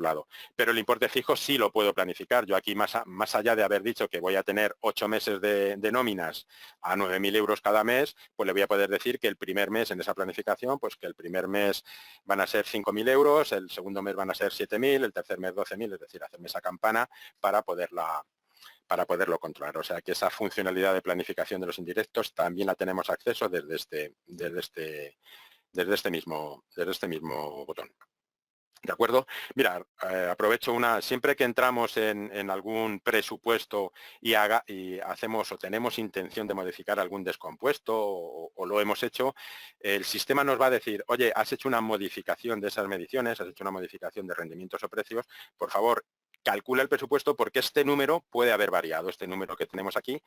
lado. Pero el importe fijo sí lo puedo planificar. Yo aquí, más allá de haber dicho que voy a tener 8 meses de nóminas a 9.000 euros cada mes, pues le voy a poder decir que el primer mes en esa planificación, pues que el primer mes van a ser 5.000 euros, el segundo mes van a ser 7.000, el tercer mes 12.000, es decir, hacerme esa campana para poderlo controlar. O sea que esa funcionalidad de planificación de los indirectos también la tenemos acceso desde este mismo botón. ¿De acuerdo? Mira, aprovecho siempre que entramos en algún presupuesto y hacemos o tenemos intención de modificar algún descompuesto o lo hemos hecho, el sistema nos va a decir, oye, has hecho una modificación de esas mediciones, has hecho una modificación de rendimientos o precios, por favor, calcula el presupuesto porque este número puede haber variado, este número que tenemos aquí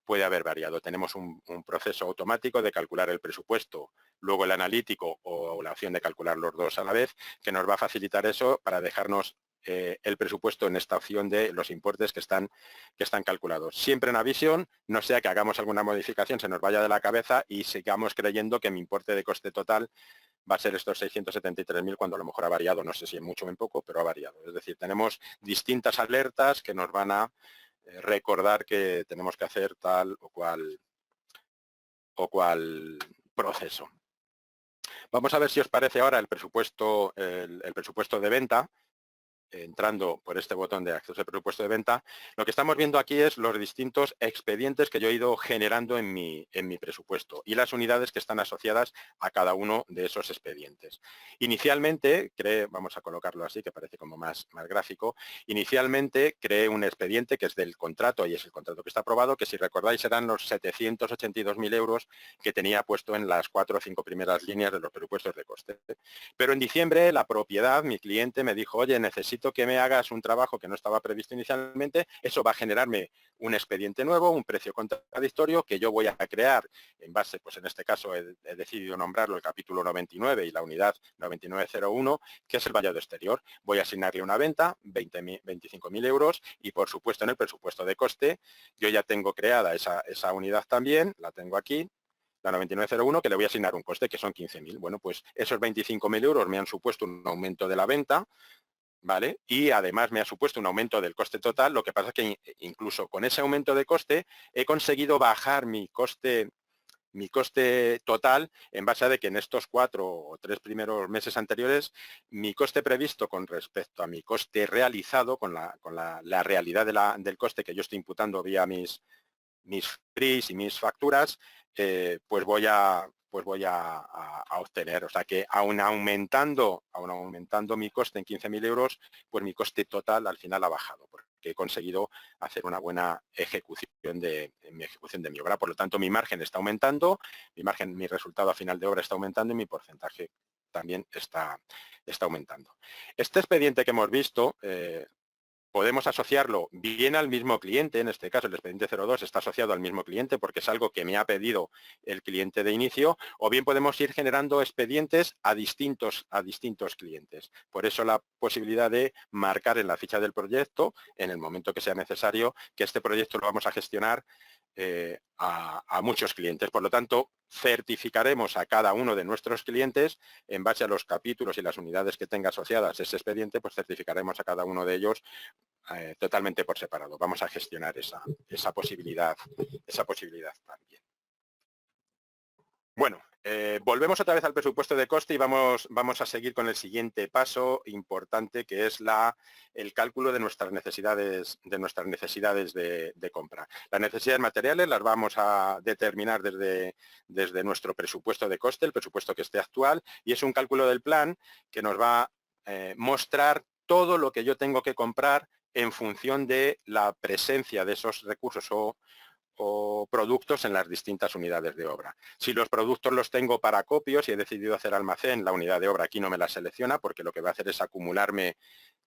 puede haber variado. Tenemos un proceso automático de calcular el presupuesto, luego el analítico o la opción de calcular los dos a la vez, que nos va a facilitar eso para dejarnos el presupuesto en esta opción de los importes que están calculados. Siempre en Navision, no sea que hagamos alguna modificación, se nos vaya de la cabeza y sigamos creyendo que mi importe de coste total va a ser estos 673.000 cuando a lo mejor ha variado, no sé si en mucho o en poco, pero ha variado. Es decir, tenemos distintas alertas que nos van a recordar que tenemos que hacer tal o cual proceso. Vamos a ver si os parece ahora el presupuesto de venta. Entrando por este botón de acceso al presupuesto de venta, lo que estamos viendo aquí es los distintos expedientes que yo he ido generando en mi presupuesto y las unidades que están asociadas a cada uno de esos expedientes. Inicialmente, vamos a colocarlo así, que parece como más gráfico, inicialmente creé un expediente que es del contrato, y es el contrato que está aprobado, que si recordáis eran los 782.000 euros que tenía puesto en las 4 o 5 primeras líneas de los presupuestos de coste. Pero en diciembre la propiedad, mi cliente me dijo, oye, necesito que me hagas un trabajo que no estaba previsto inicialmente, eso va a generarme un expediente nuevo, un precio contradictorio que yo voy a crear en base, pues en este caso he decidido nombrarlo el capítulo 99 y la unidad 9901, que es el vallado exterior. Voy a asignarle una venta, 25.000 euros, y por supuesto en el presupuesto de coste yo ya tengo creada esa unidad también, la tengo aquí, la 9901, que le voy a asignar un coste que son 15.000. Bueno, pues esos 25.000 euros me han supuesto un aumento de la venta, ¿vale? Y además me ha supuesto un aumento del coste total, lo que pasa es que incluso con ese aumento de coste he conseguido bajar mi coste total en base a que en estos 4 o 3 primeros meses anteriores mi coste previsto con respecto a mi coste realizado, con la realidad del coste que yo estoy imputando vía mis FRIs y mis facturas, pues voy a obtener. O sea que aún aumentando mi coste en 15.000 euros, pues mi coste total al final ha bajado, porque he conseguido hacer una buena ejecución de mi obra. Por lo tanto, mi margen está aumentando, mi resultado a final de obra está aumentando y mi porcentaje también está aumentando. Este expediente que hemos visto, podemos asociarlo bien al mismo cliente, en este caso el expediente 02 está asociado al mismo cliente porque es algo que me ha pedido el cliente de inicio, o bien podemos ir generando expedientes a distintos clientes. Por eso la posibilidad de marcar en la ficha del proyecto, en el momento que sea necesario, que este proyecto lo vamos a gestionar a muchos clientes. Por lo tanto, certificaremos a cada uno de nuestros clientes en base a los capítulos y las unidades que tenga asociadas ese expediente, pues certificaremos a cada uno de ellos totalmente por separado. Vamos a gestionar esa posibilidad también. Bueno, volvemos otra vez al presupuesto de coste y vamos a seguir con el siguiente paso importante, que es el cálculo de nuestras necesidades de compra. Las necesidades materiales las vamos a determinar desde nuestro presupuesto de coste, el presupuesto que esté actual, y es un cálculo del plan que nos va a mostrar todo lo que yo tengo que comprar en función de la presencia de esos recursos o productos en las distintas unidades de obra. Si los productos los tengo para acopios y he decidido hacer almacén, la unidad de obra aquí no me la selecciona porque lo que va a hacer es acumularme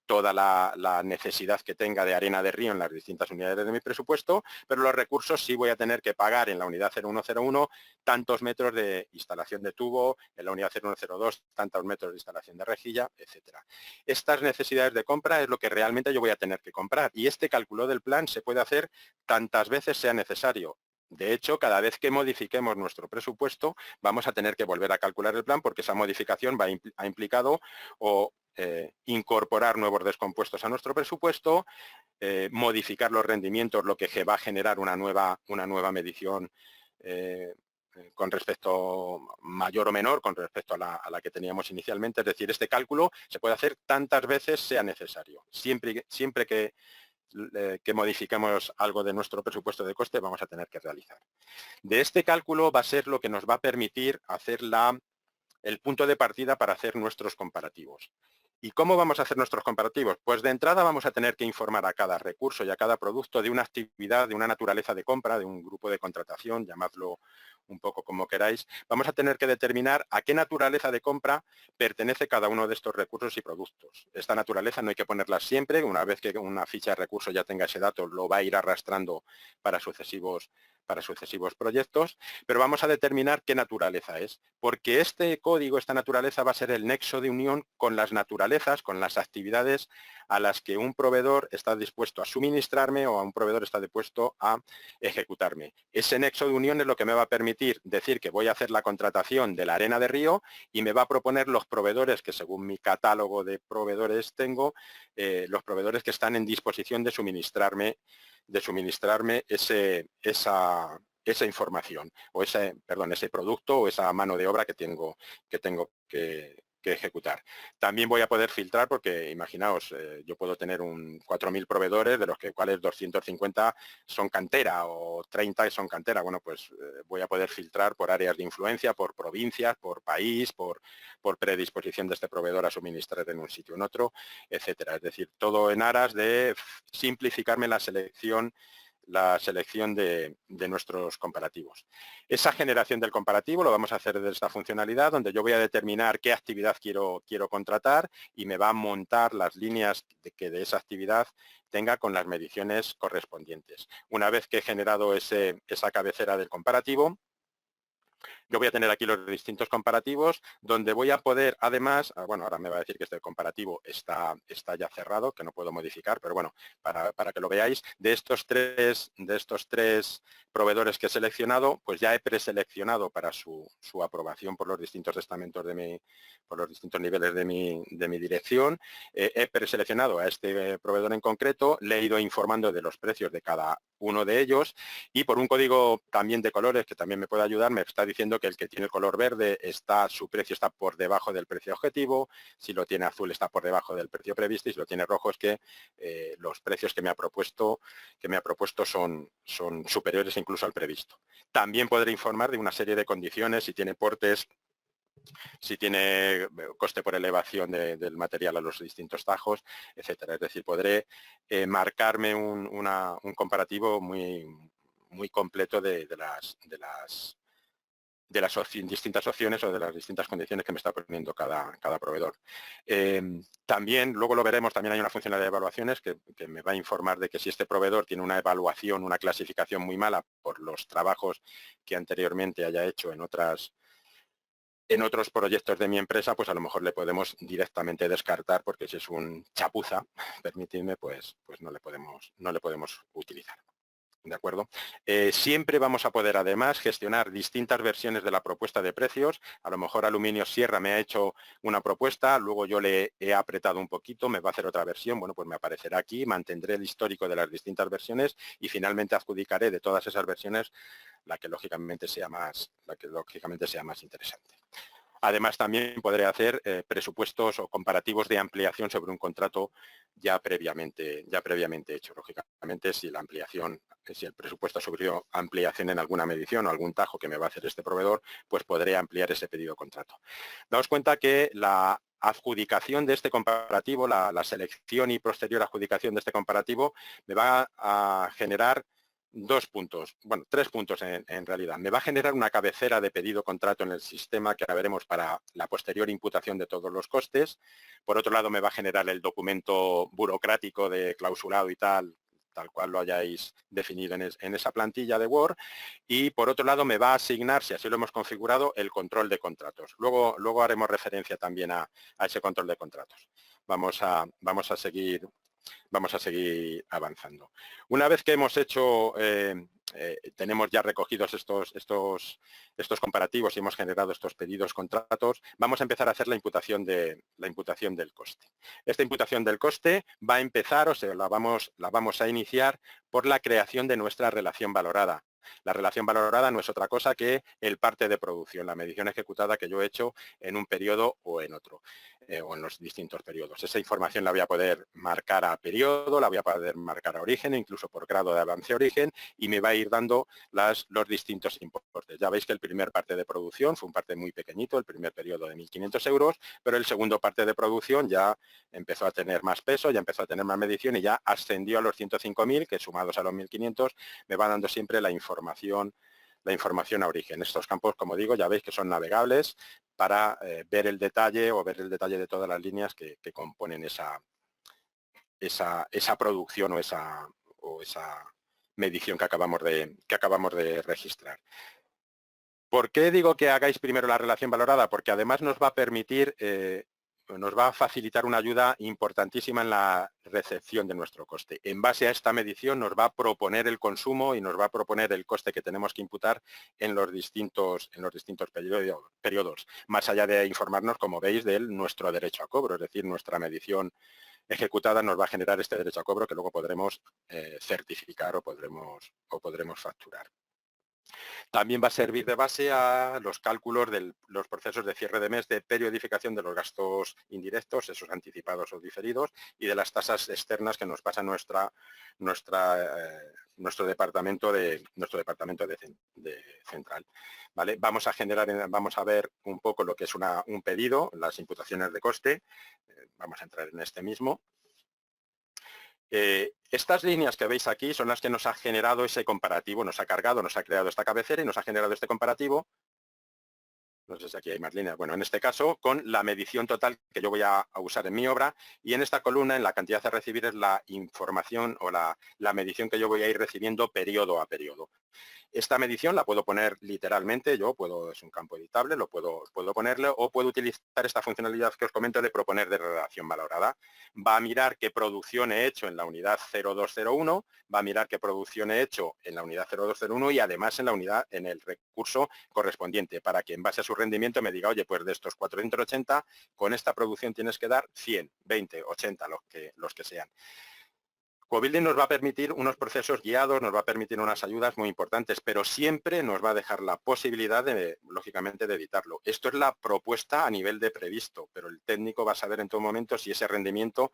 toda la necesidad que tenga de arena de río en las distintas unidades de mi presupuesto, pero los recursos sí voy a tener que pagar en la unidad 0101 tantos metros de instalación de tubo, en la unidad 0102 tantos metros de instalación de rejilla, etcétera. Estas necesidades de compra es lo que realmente yo voy a tener que comprar y este cálculo del plan se puede hacer tantas veces sea necesario. De hecho, cada vez que modifiquemos nuestro presupuesto, vamos a tener que volver a calcular el plan porque esa modificación ha implicado incorporar nuevos descompuestos a nuestro presupuesto, modificar los rendimientos, lo que va a generar una nueva medición con respecto mayor o menor con respecto a la que teníamos inicialmente. Es decir, este cálculo se puede hacer tantas veces sea necesario. Siempre que modifiquemos algo de nuestro presupuesto de coste, vamos a tener que realizar. De este cálculo va a ser lo que nos va a permitir hacer el punto de partida para hacer nuestros comparativos. ¿Y cómo vamos a hacer nuestros comparativos? Pues de entrada vamos a tener que informar a cada recurso y a cada producto de una actividad, de una naturaleza de compra, de un grupo de contratación, llamadlo un poco como queráis. Vamos a tener que determinar a qué naturaleza de compra pertenece cada uno de estos recursos y productos. Esta naturaleza no hay que ponerla siempre, una vez que una ficha de recursos ya tenga ese dato, lo va a ir arrastrando para sucesivos para sucesivos proyectos, pero vamos a determinar qué naturaleza es, porque este código, esta naturaleza va a ser el nexo de unión con las naturalezas, con las actividades a las que un proveedor está dispuesto a suministrarme o a un proveedor está dispuesto a ejecutarme. Ese nexo de unión es lo que me va a permitir decir que voy a hacer la contratación de la arena de río y me va a proponer los proveedores que según mi catálogo de proveedores tengo, los proveedores que están en disposición de suministrarme esa información o ese producto o esa mano de obra que tengo que ejecutar. También voy a poder filtrar porque, imaginaos, yo puedo tener 4.000 proveedores, de los cuales 250 son cantera o 30 son cantera. Bueno, pues voy a poder filtrar por áreas de influencia, por provincias, por país, por predisposición de este proveedor a suministrar en un sitio o en otro, etcétera. Es decir, todo en aras de simplificarme la selección de nuestros comparativos. Esa generación del comparativo lo vamos a hacer desde esta funcionalidad donde yo voy a determinar qué actividad quiero contratar y me va a montar las líneas que de esa actividad tenga con las mediciones correspondientes. Una vez que he generado esa cabecera del comparativo, yo voy a tener aquí los distintos comparativos donde voy a poder, además, bueno, ahora me va a decir que este comparativo está ya cerrado, que no puedo modificar, pero bueno, para que lo veáis, de estos tres proveedores que he seleccionado, pues ya he preseleccionado para su aprobación por los distintos estamentos por los distintos niveles de mi dirección. He preseleccionado a este proveedor en concreto, le he ido informando de los precios de cada uno de ellos y por un código también de colores que también me puede ayudar, me está diciendo que el que tiene el color verde su precio está por debajo del precio objetivo, si lo tiene azul está por debajo del precio previsto y si lo tiene rojo es que los precios que me ha propuesto son superiores incluso al previsto. También podré informar de una serie de condiciones, si tiene portes, si tiene coste por elevación del material a los distintos tajos, etcétera. Es decir, podré marcarme un comparativo muy completo de las distintas opciones o de las distintas condiciones que me está poniendo cada proveedor. También, luego lo veremos, también hay una funcionalidad de evaluaciones que me va a informar de que si este proveedor tiene una evaluación, una clasificación muy mala por los trabajos que anteriormente haya hecho en otros proyectos de mi empresa, pues a lo mejor le podemos directamente descartar porque si es un chapuza, permitidme, pues no le podemos utilizar. ¿De acuerdo? Siempre vamos a poder además gestionar distintas versiones de la propuesta de precios. A lo mejor Aluminio Sierra me ha hecho una propuesta, luego yo le he apretado un poquito, me va a hacer otra versión, bueno, pues me aparecerá aquí, mantendré el histórico de las distintas versiones y finalmente adjudicaré de todas esas versiones la que lógicamente sea más interesante. Además, también podré hacer presupuestos o comparativos de ampliación sobre un contrato ya previamente hecho. Lógicamente, si el presupuesto ha sufrido ampliación en alguna medición o algún tajo que me va a hacer este proveedor, pues podré ampliar ese pedido de contrato. Daos cuenta que la adjudicación de este comparativo, la selección y posterior adjudicación de este comparativo, me va a generar tres puntos en realidad. Me va a generar una cabecera de pedido contrato en el sistema que ahora veremos para la posterior imputación de todos los costes. Por otro lado, me va a generar el documento burocrático de clausurado y tal cual lo hayáis definido en esa plantilla de Word. Y por otro lado, me va a asignar, si así lo hemos configurado, el control de contratos. Luego haremos referencia también a ese control de contratos. Vamos a seguir avanzando. Una vez que hemos hecho, tenemos ya recogidos estos comparativos y hemos generado estos pedidos contratos, vamos a empezar a hacer la imputación del coste. Esta imputación del coste va a empezar, o sea, la vamos a iniciar por la creación de nuestra relación valorada. La relación valorada no es otra cosa que el parte de producción, la medición ejecutada que yo he hecho en un periodo o en otro, o en los distintos periodos. Esa información la voy a poder marcar a periodo, la voy a poder marcar a origen, incluso por grado de avance a origen, y me va a ir dando los distintos importes. Ya veis que el primer parte de producción fue un parte muy pequeñito, el primer periodo de 1.500 euros, pero el segundo parte de producción ya empezó a tener más peso, ya empezó a tener más medición y ya ascendió a los 105.000, que sumados a los 1.500 me va dando siempre la información a origen. Estos campos, como digo, ya veis que son navegables para ver el detalle de todas las líneas que componen esa producción o esa medición que acabamos de registrar. ¿Por qué digo que hagáis primero la relación valorada? Porque además nos va a permitir, nos va a facilitar una ayuda importantísima en la recepción de nuestro coste. En base a esta medición nos va a proponer el consumo y nos va a proponer el coste que tenemos que imputar en los distintos periodos, más allá de informarnos, como veis, de nuestro derecho a cobro, es decir, nuestra medición ejecutada nos va a generar este derecho a cobro que luego podremos certificar o podremos facturar. También va a servir de base a los cálculos de los procesos de cierre de mes de periodificación de los gastos indirectos, esos anticipados o diferidos, y de las tasas externas que nos pasa nuestro departamento de central. ¿Vale? Vamos a ver un poco lo que es un pedido, las imputaciones de coste. Vamos a entrar en este mismo. Estas líneas que veis aquí son las que nos ha generado ese comparativo, nos ha creado esta cabecera y nos ha generado este comparativo. No sé si aquí hay más líneas. Bueno, en este caso, con la medición total que yo voy a usar en mi obra, y en esta columna, en la cantidad a recibir, es la información o la medición que yo voy a ir recibiendo periodo a periodo. Esta medición la puedo poner literalmente, es un campo editable, lo puedo ponerle, o puedo utilizar esta funcionalidad que os comento de proponer de relación valorada. Va a mirar qué producción he hecho en la unidad 0201, va a mirar qué producción he hecho en la unidad 0201 y además en el recurso correspondiente, para que en base a su rendimiento me diga, oye, pues de estos 480, con esta producción tienes que dar 100, 20, 80, los que sean. QoBuilding nos va a permitir unos procesos guiados, nos va a permitir unas ayudas muy importantes, pero siempre nos va a dejar la posibilidad, lógicamente, de editarlo. Esto es la propuesta a nivel de previsto, pero el técnico va a saber en todo momento si ese rendimiento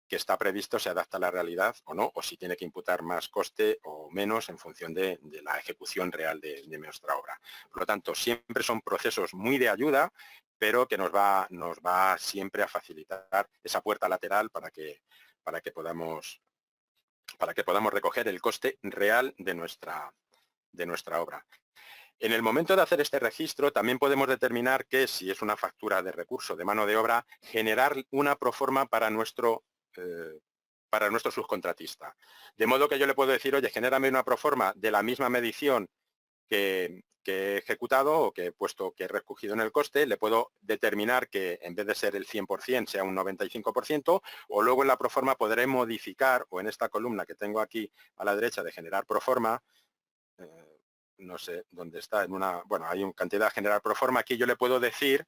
que está previsto se adapta a la realidad o no, o si tiene que imputar más coste o menos en función de la ejecución real de nuestra obra. Por lo tanto, siempre son procesos muy de ayuda, pero que nos va siempre a facilitar esa puerta lateral para que podamos recoger el coste real de nuestra obra. En el momento de hacer este registro, también podemos determinar que, si es una factura de recurso de mano de obra, generar una proforma para nuestro subcontratista. De modo que yo le puedo decir, oye, genérame una proforma de la misma medición que he ejecutado o que he recogido en el coste. Le puedo determinar que en vez de ser el 100% sea un 95%, o luego en la proforma podré modificar, o en esta columna que tengo aquí a la derecha de generar proforma, no sé dónde está, hay una cantidad de generar proforma. Aquí yo le puedo decir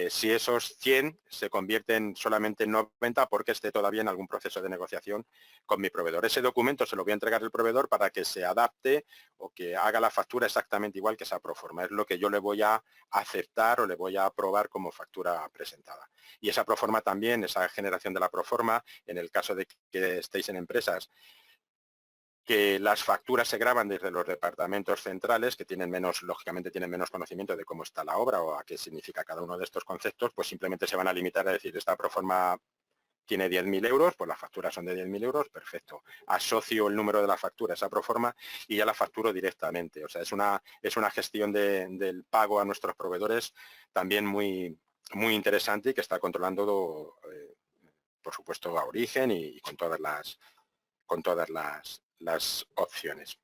si esos 100 se convierten solamente en 90 porque esté todavía en algún proceso de negociación con mi proveedor. Ese documento se lo voy a entregar al proveedor para que se adapte o que haga la factura exactamente igual que esa proforma. Es lo que yo le voy a aceptar o le voy a aprobar como factura presentada. Y esa proforma también, esa generación de la proforma, en el caso de que estéis en empresas que las facturas se graban desde los departamentos centrales, que lógicamente tienen menos conocimiento de cómo está la obra o a qué significa cada uno de estos conceptos, pues simplemente se van a limitar a decir, esta proforma tiene 10.000 euros, pues las facturas son de 10.000 euros, perfecto. Asocio el número de la factura a esa proforma y ya la facturo directamente. O sea, es una gestión del pago a nuestros proveedores también muy, muy interesante y que está controlando, por supuesto, a origen y con todas las opciones.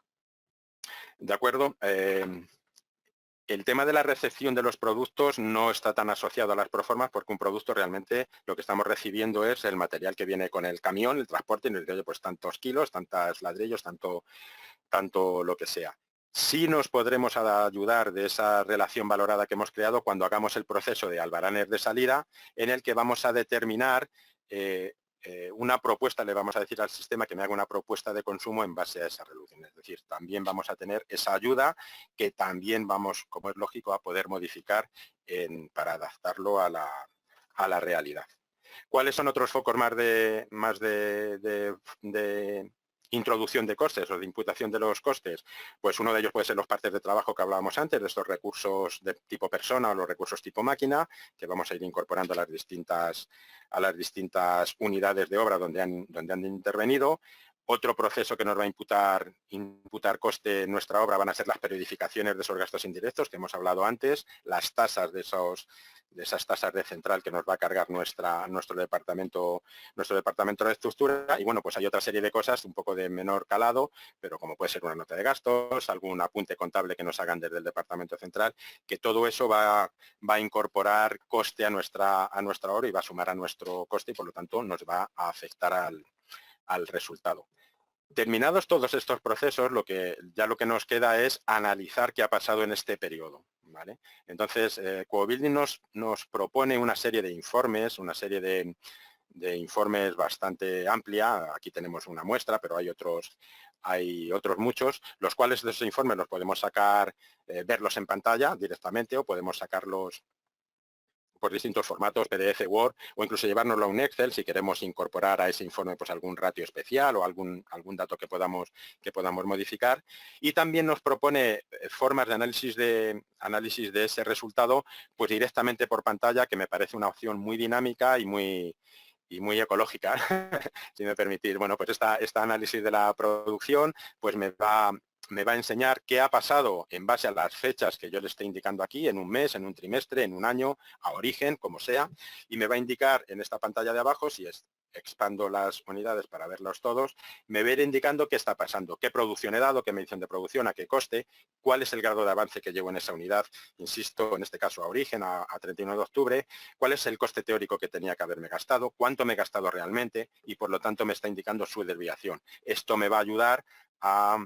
¿De acuerdo? El tema de la recepción de los productos no está tan asociado a las proformas, porque un producto realmente lo que estamos recibiendo es el material que viene con el camión, el transporte, y nos dice, pues tantos kilos, tantos ladrillos, tanto lo que sea. Sí nos podremos ayudar de esa relación valorada que hemos creado cuando hagamos el proceso de albaranes de salida, en el que vamos a determinar una propuesta, le vamos a decir al sistema que me haga una propuesta de consumo en base a esa reducción. Es decir, también vamos a tener esa ayuda que también vamos, como es lógico, a poder modificar para adaptarlo a la realidad. ¿Cuáles son otros focos más de introducción de costes o de imputación de los costes? Pues uno de ellos puede ser los partes de trabajo que hablábamos antes, de estos recursos de tipo persona o los recursos tipo máquina, que vamos a ir incorporando a las distintas unidades de obra donde han intervenido. Otro proceso que nos va a imputar coste en nuestra obra van a ser las periodificaciones de esos gastos indirectos que hemos hablado antes, las tasas de esas tasas de central que nos va a cargar nuestro departamento de estructura. Y bueno, pues hay otra serie de cosas un poco de menor calado, pero como puede ser una nota de gastos, algún apunte contable que nos hagan desde el departamento central, que todo eso va a incorporar coste a nuestra obra y va a sumar a nuestro coste y por lo tanto nos va a afectar al resultado. Terminados todos estos procesos, lo que nos queda es analizar qué ha pasado en este periodo, ¿vale? Entonces, QoBuilding nos propone una serie de informes, de informes bastante amplia. Aquí tenemos una muestra, pero hay otros muchos, los cuales de esos informes los podemos sacar, verlos en pantalla directamente o podemos sacarlos por distintos formatos, PDF, Word, o incluso llevárnoslo a un Excel si queremos incorporar a ese informe pues algún ratio especial o algún dato que podamos modificar. Y también nos propone formas de análisis de ese resultado pues directamente por pantalla, que me parece una opción muy dinámica y muy ecológica, si me permitís. Bueno, pues esta análisis de la producción pues me va a enseñar qué ha pasado en base a las fechas que yo le estoy indicando aquí, en un mes, en un trimestre, en un año, a origen, como sea, y me va a indicar en esta pantalla de abajo, si expando las unidades para verlos todos, me va a ir indicando qué está pasando, qué producción he dado, qué medición de producción, a qué coste, cuál es el grado de avance que llevo en esa unidad, insisto, en este caso a origen, a 31 de octubre, cuál es el coste teórico que tenía que haberme gastado, cuánto me he gastado realmente y por lo tanto me está indicando su desviación. Esto me va a ayudar a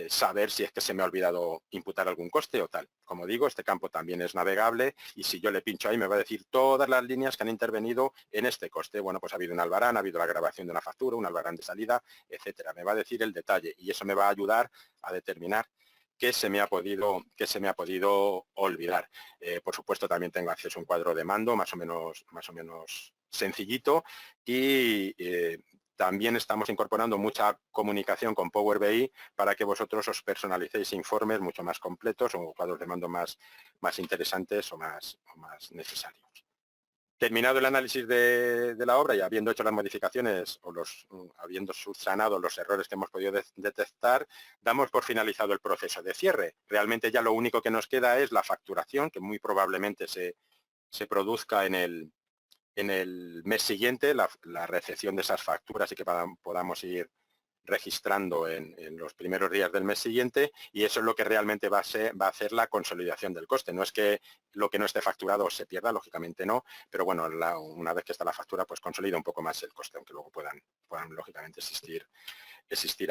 saber si es que se me ha olvidado imputar algún coste o tal. Como digo, este campo también es navegable y si yo le pincho ahí me va a decir todas las líneas que han intervenido en este coste. Bueno, pues ha habido un albarán, ha habido la grabación de una factura, un albarán de salida, etcétera. Me va a decir el detalle y eso me va a ayudar a determinar qué se me ha podido olvidar. Por supuesto, también tengo acceso a un cuadro de mando más o menos sencillito y también estamos incorporando mucha comunicación con Power BI para que vosotros os personalicéis informes mucho más completos o cuadros de mando más interesantes o más necesarios. Terminado el análisis de la obra y habiendo hecho las modificaciones o habiendo subsanado los errores que hemos podido detectar, damos por finalizado el proceso de cierre. Realmente ya lo único que nos queda es la facturación, que muy probablemente se produzca en el mes siguiente, la recepción de esas facturas y que podamos ir registrando en los primeros días del mes siguiente, y eso es lo que realmente va a hacer la consolidación del coste. No es que lo que no esté facturado se pierda, lógicamente no, pero bueno, una vez que está la factura, pues consolida un poco más el coste, aunque luego puedan lógicamente existir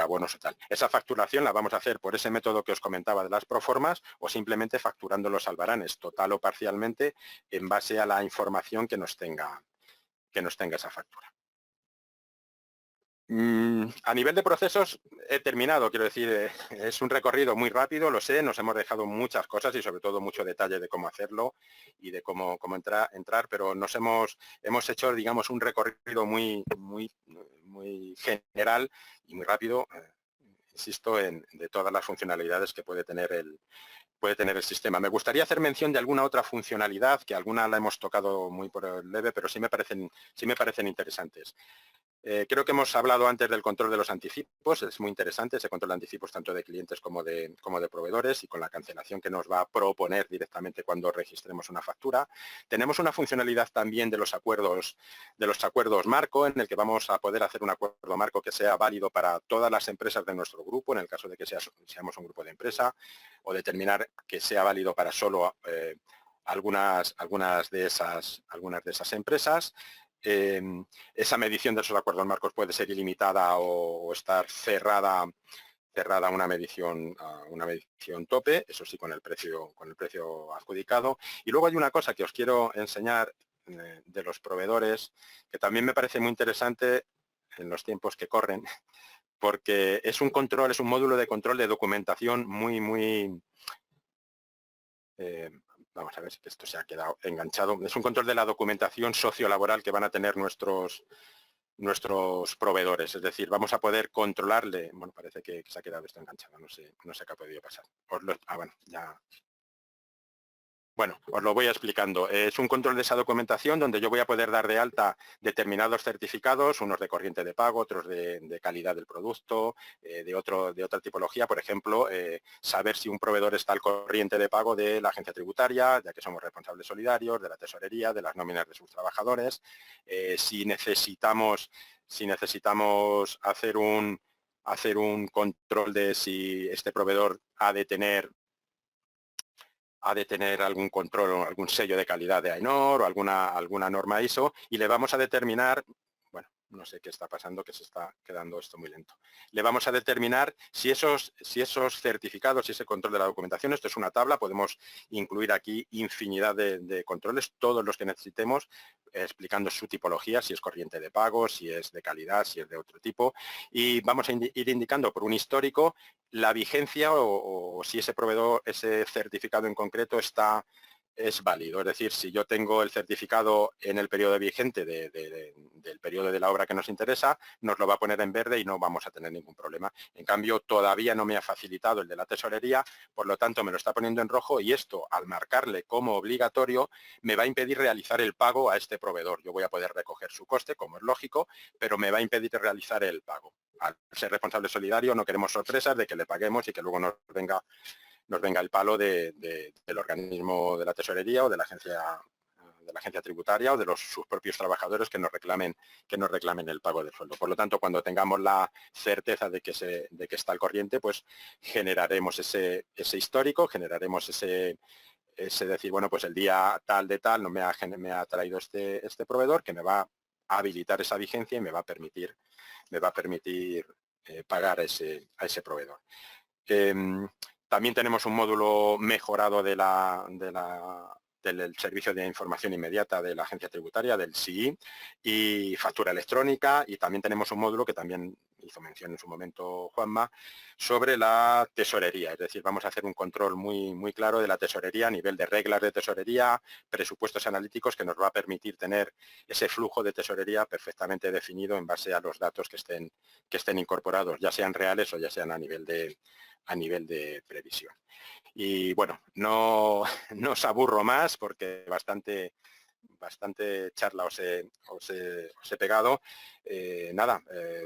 abonos o tal. Esa facturación la vamos a hacer por ese método que os comentaba de las proformas o simplemente facturando los albaranes total o parcialmente en base a la información que nos tenga esa factura. A nivel de procesos he terminado, quiero decir, es un recorrido muy rápido, lo sé, nos hemos dejado muchas cosas y sobre todo mucho detalle de cómo hacerlo y de cómo entrar, pero hemos hecho, digamos, un recorrido muy general y muy rápido, insisto, de todas las funcionalidades que puede tener el sistema. Me gustaría hacer mención de alguna otra funcionalidad, que alguna la hemos tocado muy por leve, pero sí me parecen interesantes. Creo que hemos hablado antes del control de los anticipos, es muy interesante ese control de anticipos tanto de clientes como de proveedores y con la cancelación que nos va a proponer directamente cuando registremos una factura. Tenemos una funcionalidad también de los acuerdos marco, en el que vamos a poder hacer un acuerdo marco que sea válido para todas las empresas de nuestro grupo, en el caso de que seamos un grupo de empresa, o determinar que sea válido para solo algunas de esas empresas. Esa medición de esos acuerdos marcos puede ser ilimitada o estar cerrada a una medición tope, eso sí con el precio adjudicado. Y luego hay una cosa que os quiero enseñar de los proveedores que también me parece muy interesante en los tiempos que corren, porque es un módulo de control de documentación muy vamos a ver si esto se ha quedado enganchado. Es un control de la documentación sociolaboral que van a tener nuestros proveedores. Es decir, vamos a poder controlarle. Bueno, parece que se ha quedado esto enganchado. No sé qué ha podido pasar. Bueno, ya Bueno, os lo voy explicando. Es un control de esa documentación donde yo voy a poder dar de alta determinados certificados, unos de corriente de pago, otros de calidad del producto, de otra tipología. Por ejemplo, saber si un proveedor está al corriente de pago de la agencia tributaria, ya que somos responsables solidarios, de la tesorería, de las nóminas de sus trabajadores. Si necesitamos hacer un control de si este proveedor ha de tener algún control o algún sello de calidad de AENOR o alguna norma ISO, y le vamos a determinar, bueno, no sé qué está pasando, que se está quedando esto muy lento. Le vamos a determinar si esos certificados, si ese control de la documentación, esto es una tabla, podemos incluir aquí infinidad de controles, todos los que necesitemos, explicando su tipología, si es corriente de pago, si es de calidad, si es de otro tipo, y vamos a ir indicando por un histórico la vigencia o si ese proveedor, ese certificado en concreto es válido. Es decir, si yo tengo el certificado en el periodo vigente del periodo de la obra que nos interesa, nos lo va a poner en verde y no vamos a tener ningún problema. En cambio, todavía no me ha facilitado el de la tesorería, por lo tanto me lo está poniendo en rojo, y esto, al marcarle como obligatorio, me va a impedir realizar el pago a este proveedor. Yo voy a poder recoger su coste, como es lógico, pero me va a impedir realizar el pago. Al ser responsable solidario no queremos sorpresas de que le paguemos y que luego nos venga el palo del organismo de la tesorería o de la agencia tributaria o de sus propios trabajadores que nos reclamen el pago del sueldo. Por lo tanto, cuando tengamos la certeza de que está al corriente, pues generaremos ese histórico, generaremos ese decir, bueno, pues el día tal de tal no me ha traído este proveedor, que me va a habilitar esa vigencia y me va a permitir pagar a ese proveedor. También tenemos un módulo mejorado del Servicio de Información Inmediata de la Agencia Tributaria, del SII, y factura electrónica, y también tenemos un módulo que también hizo mención en su momento Juanma, sobre la tesorería. Es decir, vamos a hacer un control muy, muy claro de la tesorería a nivel de reglas de tesorería, presupuestos analíticos, que nos va a permitir tener ese flujo de tesorería perfectamente definido en base a los datos que estén incorporados, ya sean reales o ya sean a nivel de previsión. Y bueno, no os aburro más porque bastante charla os he pegado. Nada,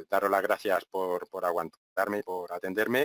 daros las gracias por aguantarme y por atenderme.